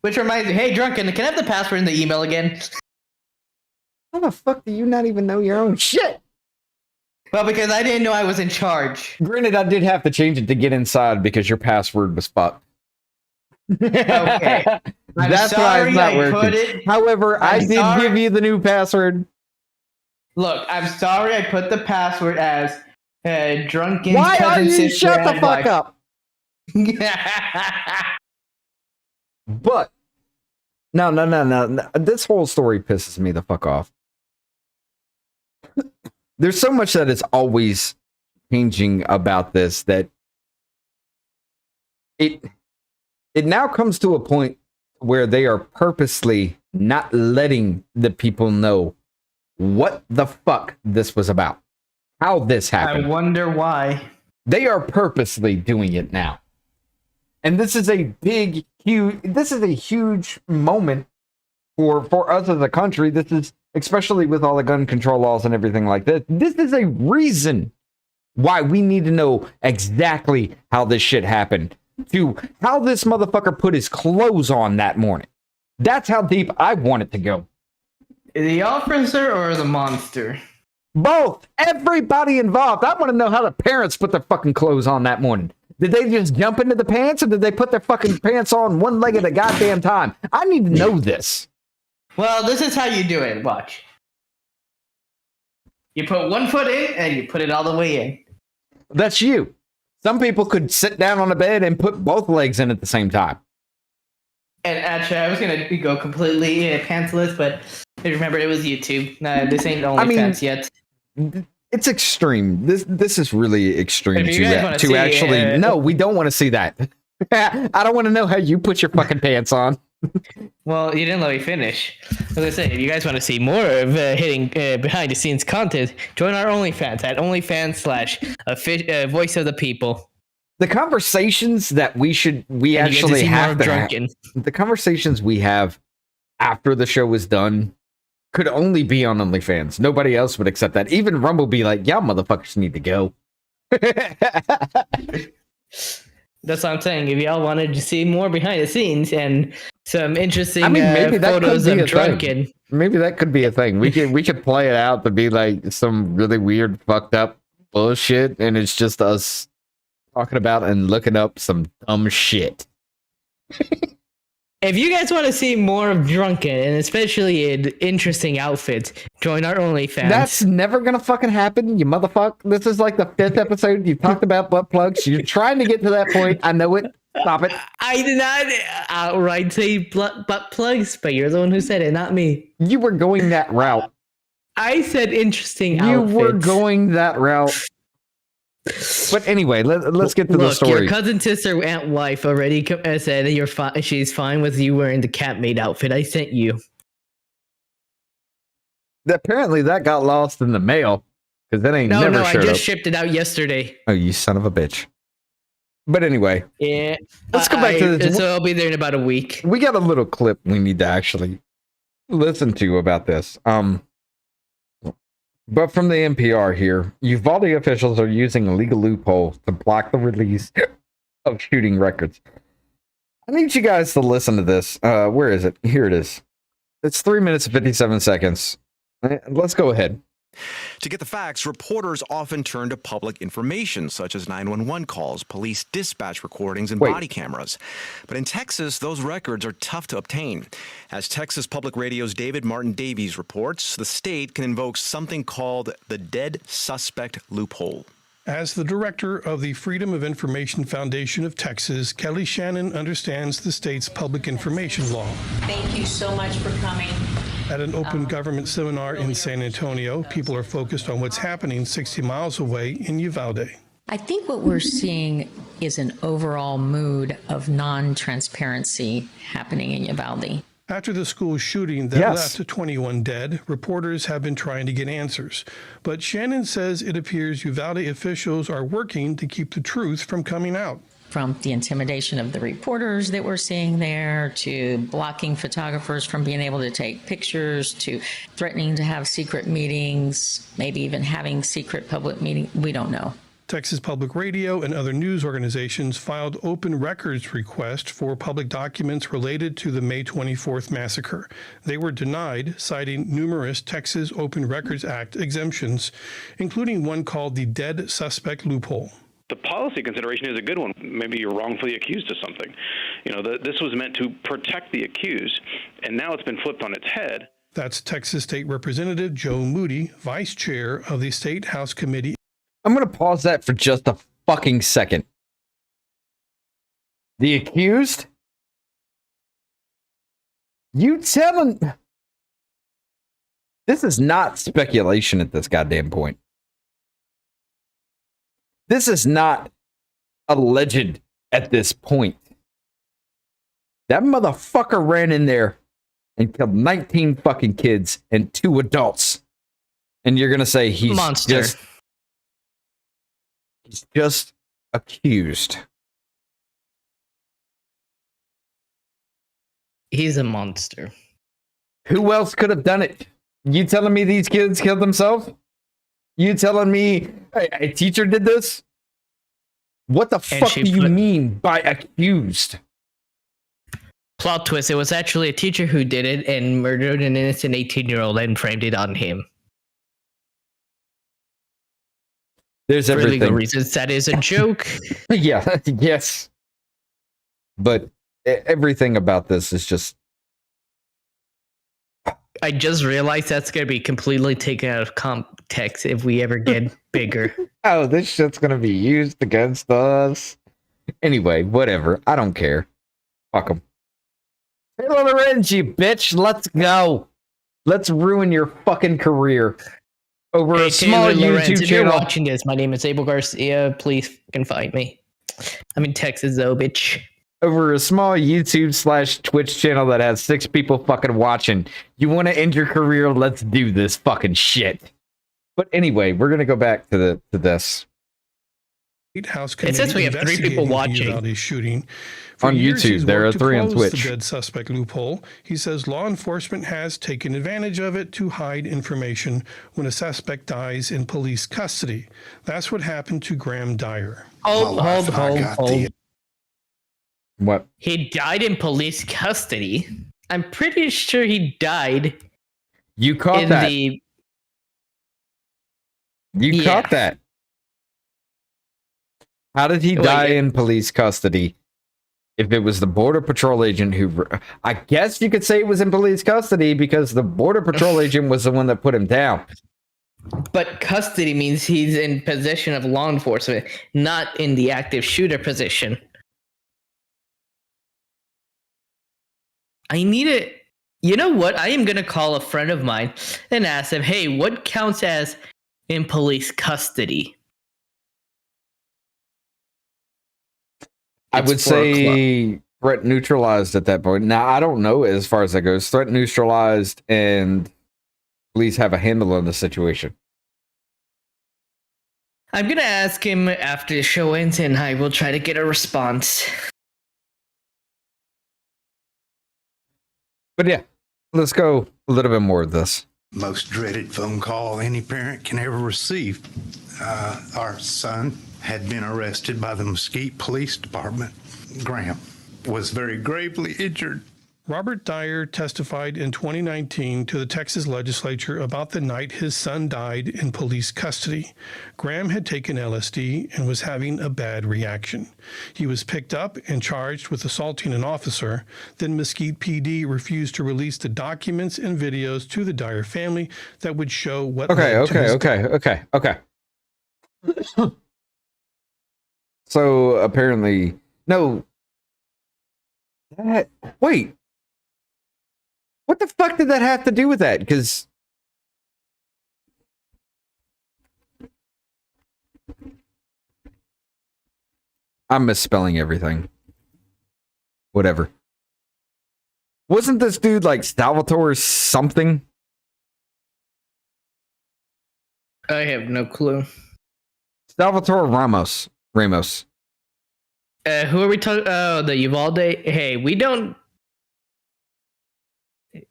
Which reminds me, hey, Drunken, can I have the password and the email again? How the fuck do you not even know your own shit? Well, because I didn't know I was in charge. Granted, I did have to change it to get inside because your password was fucked. Okay. That's why it's not working. However, I did give you the new password. Look, I'm sorry I put the password as Drunken. Why are you shut the fuck up? But no. This whole story pisses me the fuck off. There's so much that is always changing about this that it now comes to a point where they are purposely not letting the people know what the fuck this was about, how this happened. I wonder why. They are purposely doing it now. And this is a huge moment for us as a country. This is, especially with all the gun control laws and everything like that, this is a reason why we need to know exactly how this shit happened, to how this motherfucker put his clothes on that morning. That's how deep I want it to go. The officer or the monster? Both. Everybody involved. I want to know how the parents put their fucking clothes on that morning. Did they just jump into the pants, or did they put their fucking pants on one leg at a goddamn time? I need to know this. Well, this is how you do it. Watch. You put one foot in, and you put it all the way in. That's you. Some people could sit down on a bed and put both legs in at the same time. And actually, I was going to go completely pantsless, but I remember it was YouTube. This ain't OnlyFans yet. It's extreme. This is really extreme to see, actually. No, we don't want to see that. I don't want to know how you put your fucking pants on. Well, you didn't let me finish. As I say, if you guys want to see more of hitting behind the scenes content, join our OnlyFans at OnlyFans/Voice of the People. The conversations that we actually have to have, the conversations we have after the show is done could only be on OnlyFans. Nobody else would accept that. Even Rumble be like, y'all motherfuckers need to go. That's what I'm saying. If y'all wanted to see more behind the scenes and some interesting photos of Drunken. Maybe that could be a thing. We could play it out to be like some really weird, fucked up bullshit, and it's just us talking about and looking up some dumb shit. If you guys want to see more of Drunken, and especially in interesting outfits, join our OnlyFans. That's never gonna fucking happen, you motherfucker. This is like the 5th episode. You talked about butt plugs. You're trying to get to that point. I know it. Stop it. I did not outright say butt plugs, but you're the one who said it, not me. You were going that route. I said interesting outfits. You were outfits. going that route. But anyway, let's get to the story. Your cousin, sister, aunt, wife already said you're fine. She's fine with you wearing the cat maid outfit. I sent you. Apparently, that got lost in the mail because that ain't never showed up. I just shipped it out yesterday. Oh, you son of a bitch! But anyway, yeah. Let's go back to this. So I'll be there in about a week. We got a little clip we need to actually listen to about this. But from the NPR here, Uvalde officials are using a legal loophole to block the release of shooting records. I need you guys to listen to this. Where is it? Here it is. It's 3 minutes and 57 seconds. Let's go ahead. To get the facts, reporters often turn to public information, such as 911 calls, police dispatch recordings, and body cameras. But in Texas, those records are tough to obtain. As Texas Public Radio's David Martin Davies reports, the state can invoke something called the dead suspect loophole. As the director of the Freedom of Information Foundation of Texas, Kelly Shannon understands the state's public information law. Thank you so much for coming. At an open government seminar in San Antonio, people are focused on what's happening 60 miles away in Uvalde. I think what we're seeing is an overall mood of non-transparency happening in Uvalde. After the school shooting that left 21 dead, reporters have been trying to get answers. But Shannon says it appears Uvalde officials are working to keep the truth from coming out. From the intimidation of the reporters that we're seeing there, to blocking photographers from being able to take pictures, to threatening to have secret meetings, maybe even having secret public meetings, we don't know. Texas Public Radio and other news organizations filed open records requests for public documents related to the May 24th massacre. They were denied, citing numerous Texas Open Records Act exemptions, including one called the dead suspect loophole. The policy consideration is a good one. Maybe you're wrongfully accused of something. You know, this was meant to protect the accused, and now it's been flipped on its head. That's Texas State Representative Joe Moody, vice chair of the State House Committee. I'm going to pause that for just a fucking second. The accused? You telling... This is not speculation at this goddamn point. This is not alleged at this point. That motherfucker ran in there and killed 19 fucking kids and 2 adults. And you're going to say he's monster. He's just accused. He's a monster. Who else could have done it? You telling me these kids killed themselves? You telling me a teacher did this? What the fuck do you mean by accused? Plot twist, it was actually a teacher who did it and murdered an innocent 18-year-old and framed it on him. There's everything. For legal reasons, that is a joke. Yeah, yes. But everything about this is just... I just realized that's going to be completely taken out of context if we ever get bigger. Oh, this shit's going to be used against us. Anyway, whatever. I don't care. Fuck them. Hey, Lorenz, you bitch. Let's go. Let's ruin your fucking career. Over a small YouTube if you're channel. watching this, my name is Abel Garcia. Please fucking fight me. I'm in Texas, though, bitch. Over a small YouTube/Twitch channel that has 6 people fucking watching. You want to end your career? Let's do this fucking shit. But anyway, we're gonna go back to this. House it says we have 3 people watching. Shooting. On YouTube, there are 3 on Twitch. The dead suspect loophole. He says law enforcement has taken advantage of it to hide information when a suspect dies in police custody. That's what happened to Graham Dyer. Hold. What? He died in police custody. I'm pretty sure he died. You caught that. You caught that. How did he die in police custody? If it was the Border Patrol agent who... I guess you could say it was in police custody because the Border Patrol agent was the one that put him down. But custody means he's in possession of law enforcement, not in the active shooter position. I need it. You know what? I am going to call a friend of mine and ask him, hey, what counts as in police custody? I would say threat neutralized at that point. Now, I don't know as far as that goes. Threat neutralized and police have a handle on the situation. I'm going to ask him after the show ends and I will try to get a response. But yeah, let's go a little bit more of this. Most dreaded phone call any parent can ever receive. Our son had been arrested by the Mesquite Police Department. Graham was very gravely injured. Robert Dyer testified in 2019 to the Texas legislature about the night his son died in police custody. Graham had taken LSD and was having a bad reaction. He was picked up and charged with assaulting an officer. Then Mesquite PD refused to release the documents and videos to the Dyer family that would show what Okay. So apparently, no. Wait. What the fuck did that have to do with that? Because I'm misspelling everything. Whatever. Wasn't this dude like Salvatore something? I have no clue. Salvatore Ramos. Who are we talking? Oh, the Uvalde. Hey, we don't.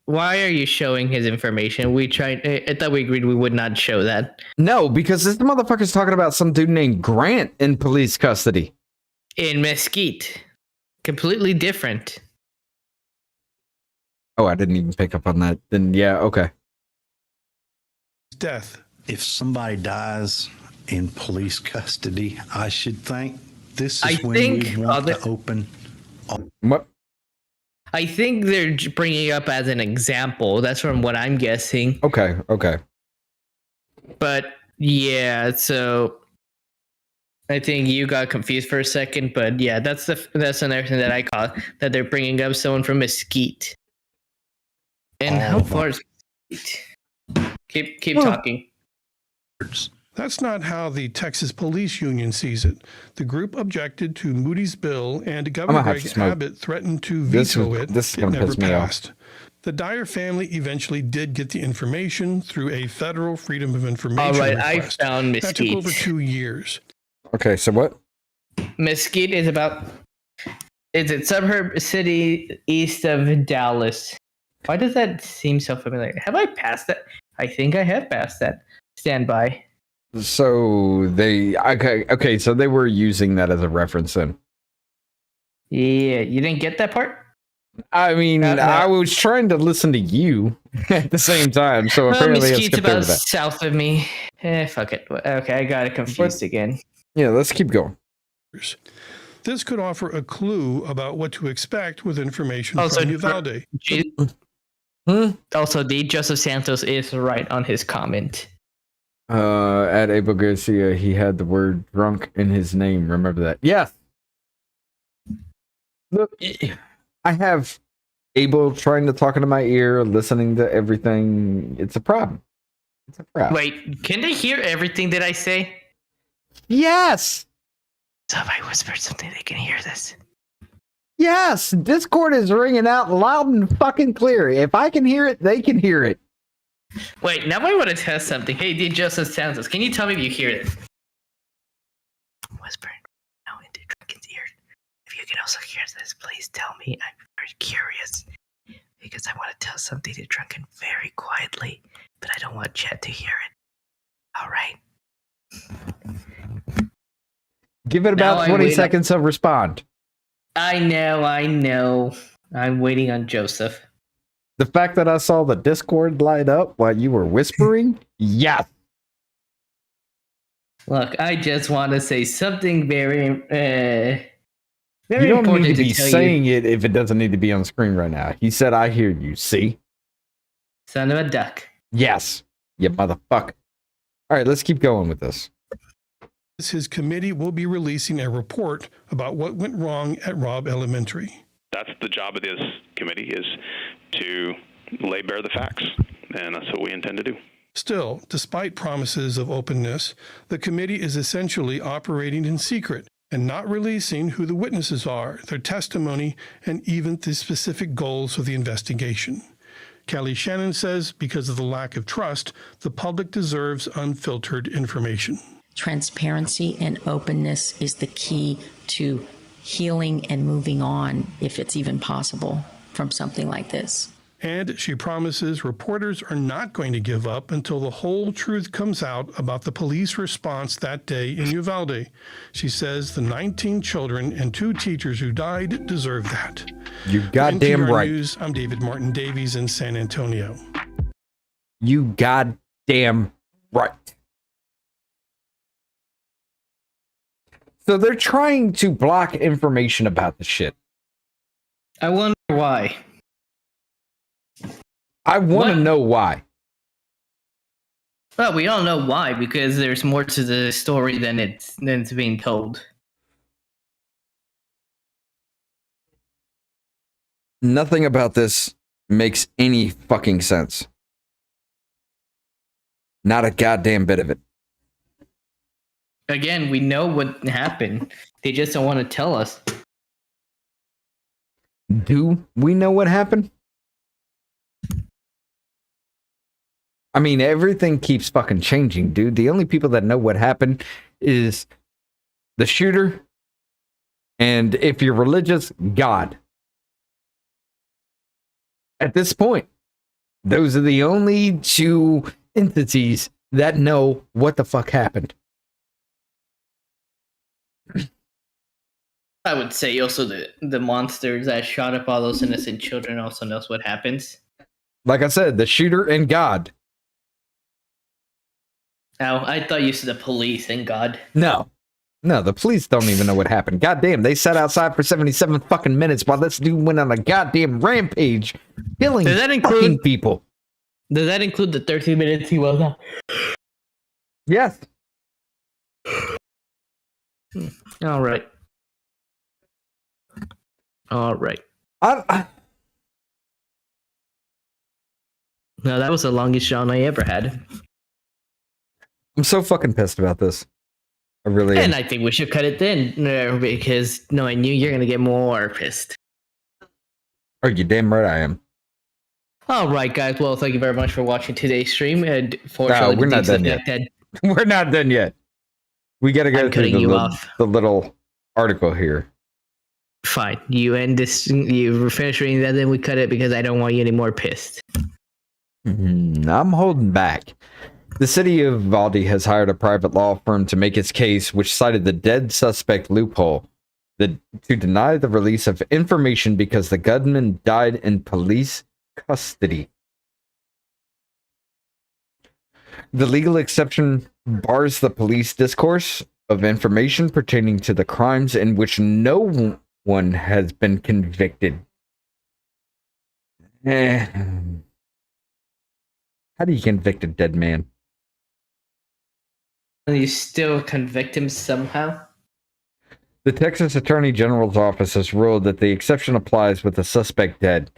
Why are you showing his information? I thought we agreed we would not show that. No, because this motherfucker's talking about some dude named Grant in police custody. In Mesquite. Completely different. Oh, I didn't even pick up on that. Then, yeah, okay. Death. If somebody dies in police custody, I should think this is when we want to open. What? I think they're bringing it up as an example. That's from what I'm guessing. Okay. But yeah, so I think you got confused for a second. But yeah, that's another thing that I caught, that they're bringing up someone from Mesquite. And how far is Mesquite? Keep talking. That's not how the Texas Police Union sees it. The group objected to Moody's bill, and Governor Greg Abbott threatened to veto it. It never passed. The Dyer family eventually did get the information through a federal Freedom of Information request. I found Mesquite. That took over 2 years. Okay, so what? Mesquite is it's a suburb city east of Dallas. Why does that seem so familiar? Have I passed that? I think I have passed that. Stand by. So so they were using that as a reference then. Yeah, you didn't get that part? I mean, I was trying to listen to you at the same time, so apparently Mesquite's about south of me. Fuck it. Okay, I got it confused again. Yeah, let's keep going. This could offer a clue about what to expect with information from Uvalde. Also, D. Joseph Santos is right on his comment. At Abel Garcia, he had the word drunk in his name. Remember that? Yes. Look, I have Abel trying to talk into my ear, listening to everything. It's a problem. Wait, can they hear everything that I say? Yes. So if I whisper something, they can hear this. Yes. Discord is ringing out loud and fucking clear. If I can hear it, they can hear it. Wait, now I want to test something. Hey, D. Joseph Santos, can you tell me if you hear it? I'm whispering now into Drunken's ear. If you can also hear this, please tell me. I'm very curious because I want to tell something to Drunken very quietly, but I don't want Chet to hear it. All right. Give it about 20 seconds of respond. I know. I'm waiting on Joseph. The fact that I saw the Discord light up while you were whispering, yes. Look, I just want to say something very you don't important need to be saying you. it if it doesn't need to be on screen right now. He said, I hear you. See? Son of a duck. Yes. You motherfucker. All right, let's keep going with this. His committee will be releasing a report about what went wrong at Robb Elementary. That's the job of this committee, is to lay bare the facts, and that's what we intend to do. Still, despite promises of openness, the committee is essentially operating in secret and not releasing who the witnesses are, their testimony, and even the specific goals of the investigation. Kelly Shannon says because of the lack of trust, the public deserves unfiltered information. Transparency and openness is the key to healing and moving on, if it's even possible, from something like this. And she promises reporters are not going to give up until the whole truth comes out about the police response that day in Uvalde. She says the 19 children and 2 teachers who died deserve that. You goddamn NPR right. News, I'm David Martin Davies in San Antonio. You goddamn right. So they're trying to block information about the shit. I wonder why. I want to know why. Well, we all know why, because there's more to the story than it's being told. Nothing about this makes any fucking sense. Not a goddamn bit of it. Again, we know what happened. They just don't want to tell us. Do we know what happened? I mean, everything keeps fucking changing, dude. The only people that know what happened is the shooter, and if you're religious, God. At this point, those are the only 2 entities that know what the fuck happened. I would say also the monsters that shot up all those innocent children also knows what happens. Like I said, the shooter and God. Oh, I thought you said the police and God. No, the police don't even know what happened. Goddamn, they sat outside for 77 fucking minutes while this dude went on a goddamn rampage, killing fucking people. Does that include the 13 minutes he was out? Yes. All right. No, that was the longest yawn I ever had. I'm so fucking pissed about this. I really am. And I think we should cut it then, because knowing you, you're going to get more pissed. Oh, you damn right I am. All right, guys. Well, thank you very much for watching today's stream. And No, we're not done yet. We're not done yet. We got to go through the little article here. Fine. You end this. You finish reading that, then we cut it because I don't want you any more pissed. I'm holding back. The city of Uvalde has hired a private law firm to make its case, which cited the dead suspect loophole to deny the release of information because the gunman died in police custody. The legal exception bars the police discourse of information pertaining to the crimes in which no one has been convicted. How do you convict a dead man? You still convict him somehow? The Texas Attorney General's office has ruled that the exception applies with the suspect dead.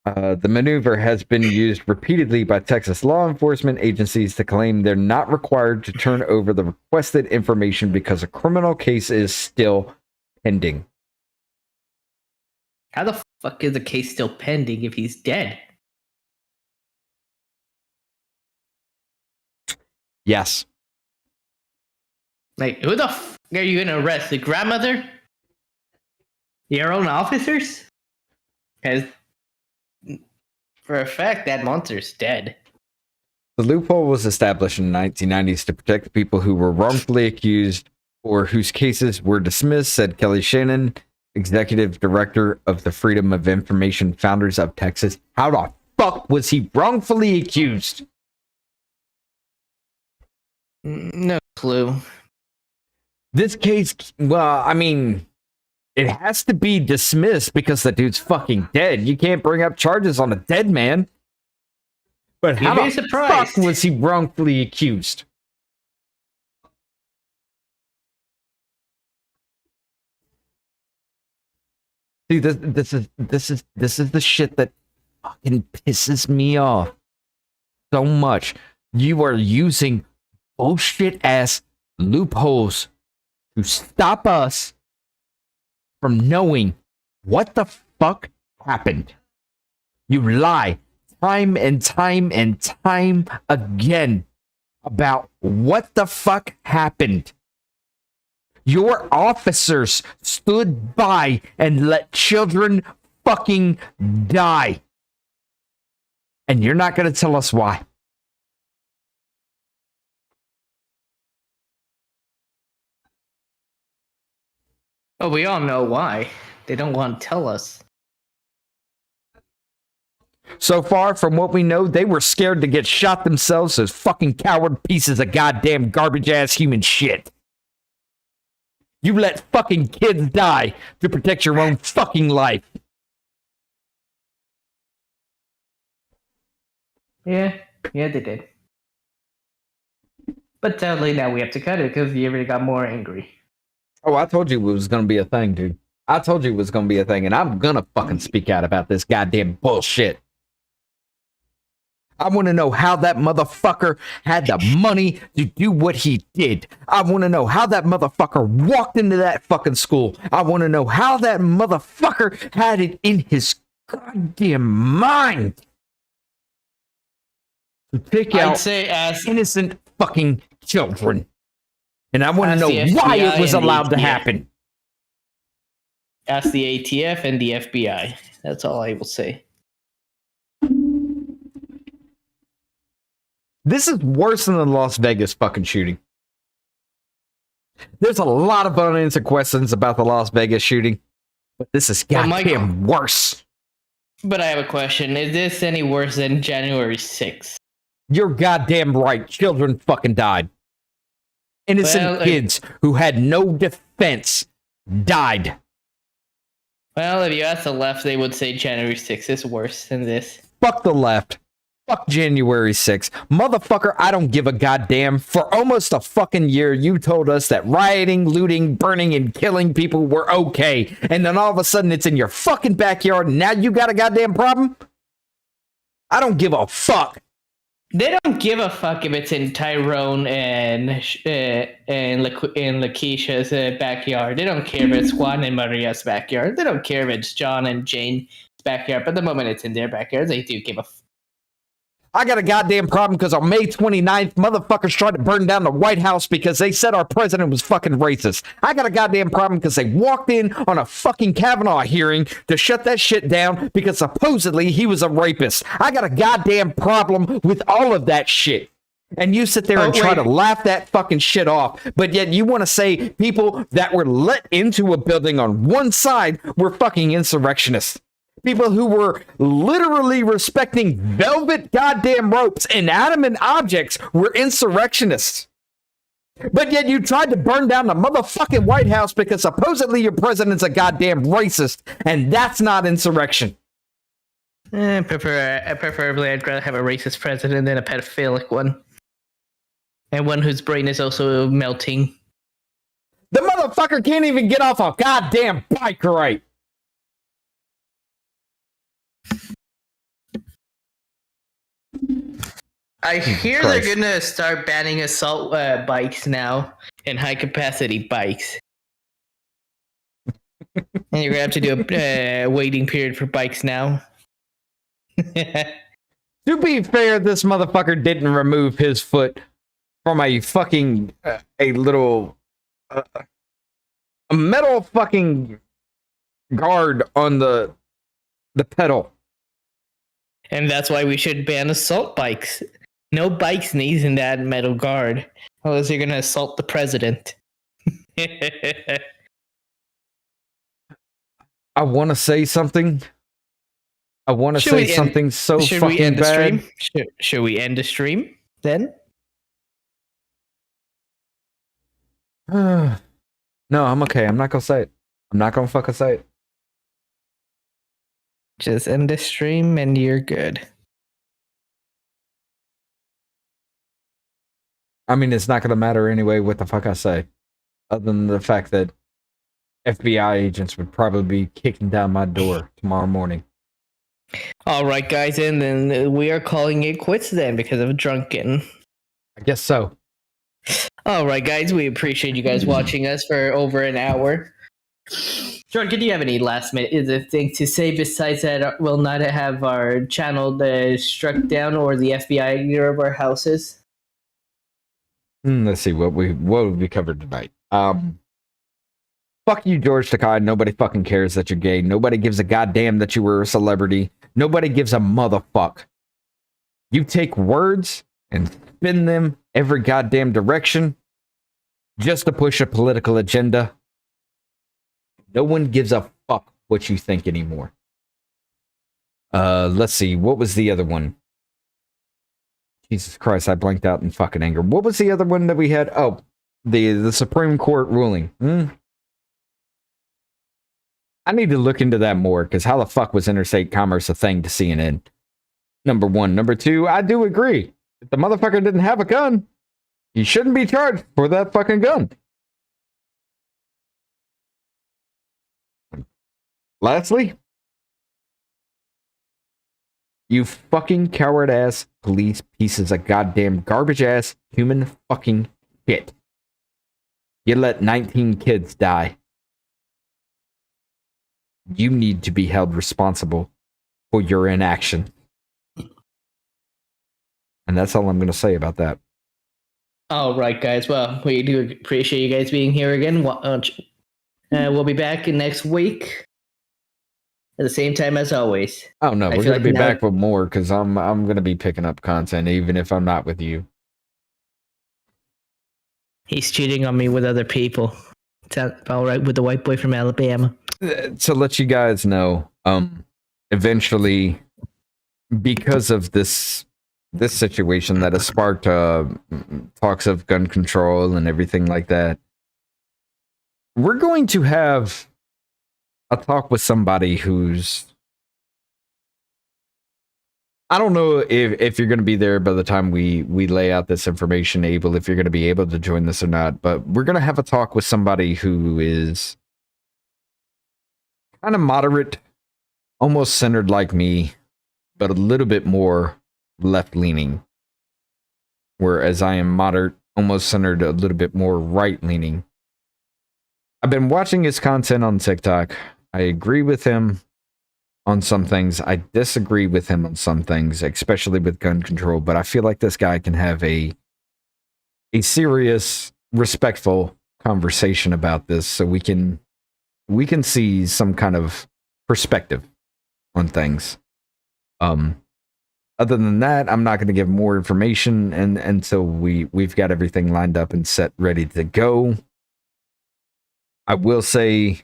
The maneuver has been used repeatedly by Texas law enforcement agencies to claim they're not required to turn over the requested information because a criminal case is still pending. How the fuck is the case still pending if he's dead? Yes. Like, who the fuck are you gonna arrest? The grandmother? Your own officers? Because for a fact, that monster's dead. The loophole was established in the 1990s to protect the people who were wrongfully accused or whose cases were dismissed, said Kelly Shannon, executive director of the Freedom of Information Founders of Texas. How the fuck was he wrongfully accused? No clue. This case, well, I mean, it has to be dismissed because the dude's fucking dead. You can't bring up charges on a dead man. But how the fuck was he wrongfully accused? See, this is the shit that fucking pisses me off so much. You are using bullshit ass loopholes to stop us from knowing what the fuck happened. You lie time and time and time again about what the fuck happened. Your officers stood by and let children fucking die. And you're not going to tell us why. Oh, we all know why. They don't want to tell us. So far, from what we know, they were scared to get shot themselves as fucking coward pieces of goddamn garbage-ass human shit. You let fucking kids die to protect your own fucking life. Yeah, they did. But sadly, now we have to cut it because you already got more angry. Oh, I told you it was going to be a thing, dude. I told you it was going to be a thing, and I'm going to fucking speak out about this goddamn bullshit. I want to know how that motherfucker had the money to do what he did. I want to know how that motherfucker walked into that fucking school. I want to know how that motherfucker had it in his goddamn mind to pick out innocent fucking children. And I want to know why it was allowed to happen. Ask the ATF and the FBI. That's all I will say. This is worse than the Las Vegas fucking shooting. There's a lot of unanswered questions about the Las Vegas shooting, but this is goddamn worse. But I have a question. Is this any worse than January 6th? You're goddamn right. Children fucking died. Innocent kids who had no defense died. Well, if you ask the left, they would say January 6th is worse than this. Fuck the left. Fuck January 6th. Motherfucker, I don't give a goddamn. For almost a fucking year, you told us that rioting, looting, burning, and killing people were okay. And then all of a sudden, it's in your fucking backyard, and now you got a goddamn problem? I don't give a fuck. They don't give a fuck if it's in Tyrone and Lakeisha's backyard. They don't care if it's Juan and Maria's backyard. They don't care if it's John and Jane's backyard. But the moment it's in their backyard, they do give a fuck. I got a goddamn problem because on May 29th, motherfuckers tried to burn down the White House because they said our president was fucking racist. I got a goddamn problem because they walked in on a fucking Kavanaugh hearing to shut that shit down because supposedly he was a rapist. I got a goddamn problem with all of that shit. And you sit there and try to laugh that fucking shit off, but yet you want to say people that were let into a building on one side were fucking insurrectionists. People who were literally respecting velvet goddamn ropes, inanimate objects, were insurrectionists. But yet you tried to burn down the motherfucking White House because supposedly your president's a goddamn racist, and that's not insurrection. Preferably, I'd rather have a racist president than a pedophilic one. And one whose brain is also melting. The motherfucker can't even get off a goddamn bike right. I hear they're gonna start banning assault bikes now and high capacity bikes. And you're gonna have to do a waiting period for bikes now. To be fair, this motherfucker didn't remove his foot from a fucking a metal fucking guard on the pedal. And that's why we should ban assault bikes. No bikes needs in that metal guard, unless you're gonna assault the president. I want to say something. I want to say something so fucking bad. Should we end the stream then? No, I'm okay. I'm not gonna say it. I'm not gonna fucking say it. Just end the stream and you're good. I mean, it's not gonna matter anyway what the fuck I say. Other than the fact that FBI agents would probably be kicking down my door tomorrow morning. All right, guys, and then we are calling it quits then because of Drunken. I guess so. All right, guys, we appreciate you guys watching us for over an hour. Drunken, do you have any last minute thing to say besides that we'll not have our channel struck down or the FBI near our houses? Let's see what we covered tonight. Fuck you, George Takei. Nobody fucking cares that you're gay. Nobody gives a goddamn that you were a celebrity. Nobody gives a motherfuck You take words and spin them every goddamn direction just to push a political agenda. No one gives a fuck what you think anymore. Let's see. What was the other one? Jesus Christ, I blanked out in fucking anger. What was the other one that we had? Oh, the Supreme Court ruling. I need to look into that more, because how the fuck was interstate commerce a thing to CNN? Number one. Number two, I do agree. If the motherfucker didn't have a gun, he shouldn't be charged for that fucking gun. Lastly, you fucking coward ass police pieces of goddamn garbage ass human fucking shit. You let 19 kids die. You need to be held responsible for your inaction. And that's all I'm going to say about that. All right, guys. Well, we do appreciate you guys being here again. We'll be back next week at the same time as always. Oh no, we're going to be back with more, because I'm going to be picking up content even if I'm not with you. He's cheating on me with other people. It's all right with the white boy from Alabama. To let you guys know, eventually, because of this situation that has sparked talks of gun control and everything like that, we're going to have a talk with somebody who's, I don't know if you're going to be there by the time we lay out this information, Abel, if you're going to be able to join this or not, but we're going to have a talk with somebody who is kind of moderate, almost centered like me, but a little bit more left-leaning, whereas I am moderate, almost centered, a little bit more right-leaning. I've been watching his content on TikTok. I agree with him on some things. I disagree with him on some things, especially with gun control, but I feel like this guy can have a serious, respectful conversation about this, so we can see some kind of perspective on things. Other than that, I'm not going to give more information until we've got everything lined up and set, ready to go. I will say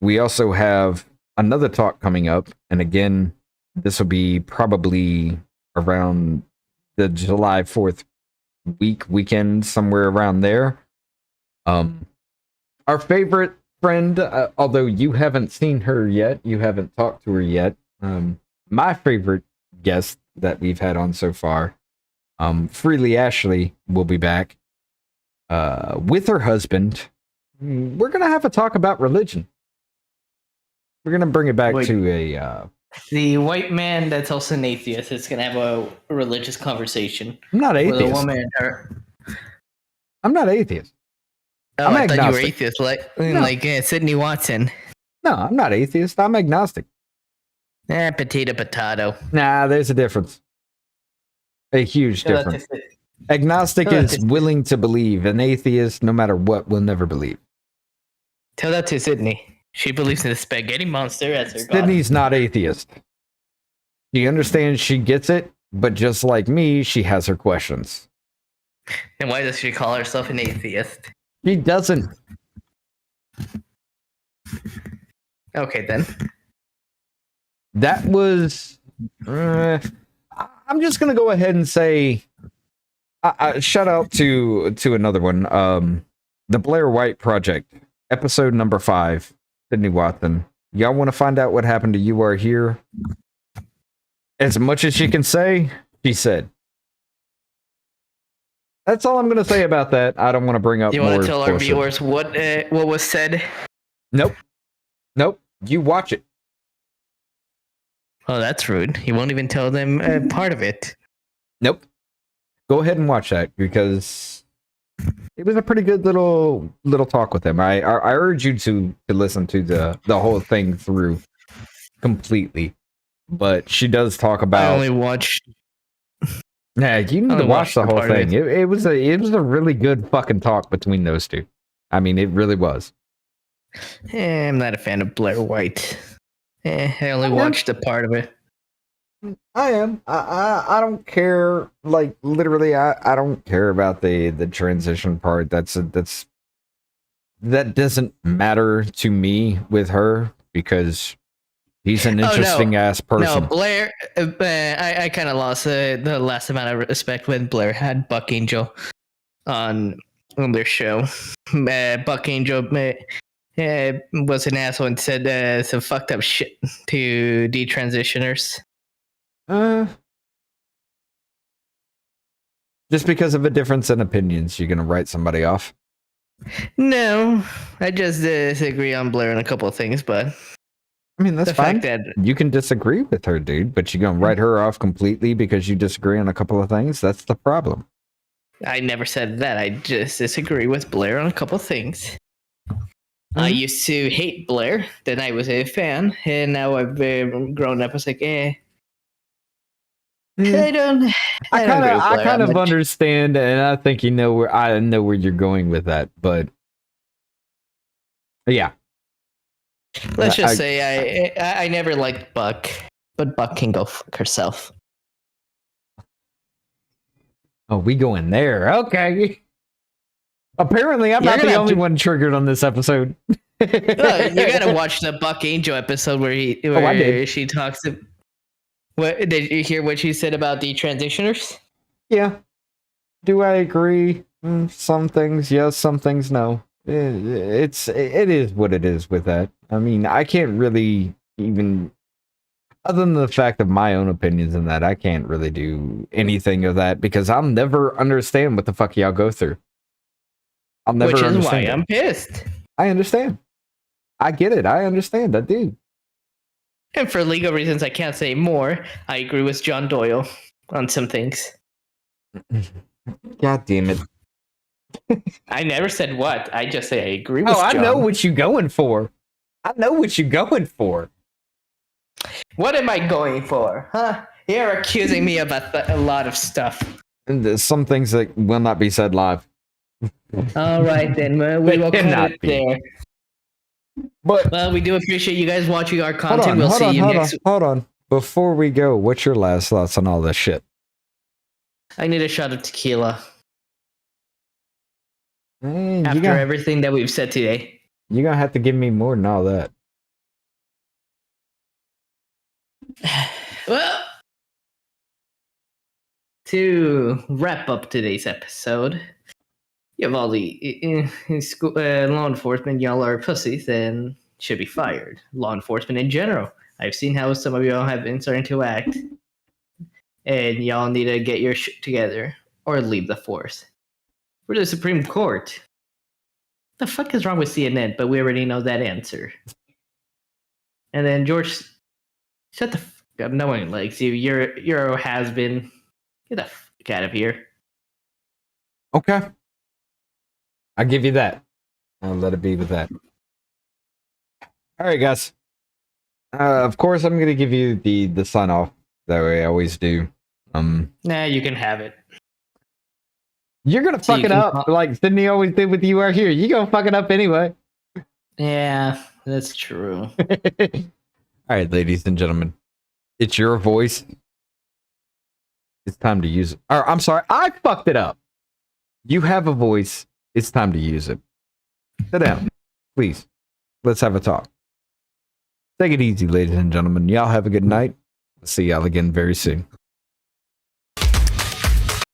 we also have another talk coming up, and again, this will be probably around the July 4th weekend, somewhere around there. Our favorite friend, although you haven't seen her yet, you haven't talked to her yet, my favorite guest that we've had on so far, Freely Ashley, will be back with her husband. We're gonna have a talk about religion. We're gonna bring it back to a the white man that's also an atheist is gonna have a religious conversation. I'm not atheist. With a woman and her. I'm not atheist. Oh, I'm I agnostic. thought you were atheist, like Sydney Watson. No, I'm not atheist. I'm agnostic. Potato. Nah, there's a difference. A huge difference. Agnostic is willing to believe. An atheist, no matter what, will never believe. Tell that to Sydney. She believes in the spaghetti monster as her god. Sydney's not atheist. She understands, she gets it, but just like me, she has her questions. Then why does she call herself an atheist? She doesn't. Okay, then. That was... I'm just going to go ahead and say... shout out to another one. The Blair White Project, episode number 5, Sydney Watson. Y'all want to find out what happened to You Are Here? As much as she can say, she said. That's all I'm going to say about that. I don't want to bring up more. You want to tell our viewers what was said? Nope. You watch it. Oh, that's rude. You won't even tell them part of it. Nope. Go ahead and watch that, because it was a pretty good little talk with him. I urge you to listen to the whole thing through completely. But she does talk about. I only watched. Yeah, you need to watch the whole thing. It was a really good fucking talk between those two. I mean, it really was. I'm not a fan of Blair White. I only watched a part of it. I am. I don't care. Like literally, I don't care about the transition part. That doesn't matter to me with her because he's an interesting ass person. No, Blair. I kind of lost the last amount of respect when Blair had Buck Angel on their show. Buck Angel was an asshole and said some fucked up shit to detransitioners. Just because of a difference in opinions, you're gonna write somebody off? No, I just disagree on Blair on a couple of things, but I mean that's the fine. fact that You can disagree with her, dude, but you're gonna write her off completely because you disagree on a couple of things. That's the problem. I never said that. I just disagree with Blair on a couple of things. I used to hate Blair, then I was a fan, and now I've grown up. I was like, I kind of understand, and I think I know where you're going with that, but yeah. Let's just say I never liked Buck, but Buck can go fuck herself. Oh, we going there? Okay. Apparently, I'm not the only one triggered on this episode. You gotta watch the Buck Angel episode where she talks. What did you hear? What she said about the transitioners? Yeah. Do I agree? Some things yes, some things no. It is what it is with that. I mean, I can't really even, other than the fact of my own opinions in that, I can't really do anything of that because I'll never understand what the fuck y'all go through. I'll never Which is understand why it. I'm pissed. I understand. I get it. I understand. I do. And for legal reasons, I can't say more. I agree with John Doyle on some things. God damn it. I never said what. I just say I agree with I John. know what you're going for. I know what you're going for. What am I going for? Huh? You're accusing me of a lot of stuff. And there's some things that will not be said live. All right, then. We will cut it there. But well, we do appreciate you guys watching our content. We'll see you next week. Hold on. Before we go, what's your last thoughts on all this shit? I need a shot of tequila. After everything that we've said today. You're going to have to give me more than all that. Well, to wrap up today's episode, you have all the law enforcement, y'all are pussies and should be fired. Law enforcement in general. I've seen how some of y'all have been starting to act. And y'all need to get your shit together or leave the force. We're the Supreme Court. The fuck is wrong with CNN? But we already know that answer. And then George, shut the fuck up. No one likes you. You're a has-been. Get the fuck out of here. Okay. I'll give you that. I'll let it be with that. All right, guys. Of course, I'm going to give you the sign off that way I always do. Nah, you can have it. You're going to fuck it up like Sydney always did with you right here. You're going to fuck it up anyway. Yeah, that's true. All right, ladies and gentlemen. It's your voice. It's time to use it. Or, I'm sorry, I fucked it up. You have a voice. It's time to use it. Sit down, please. Let's have a talk. Take it easy, ladies and gentlemen. Y'all have a good night. See y'all again very soon.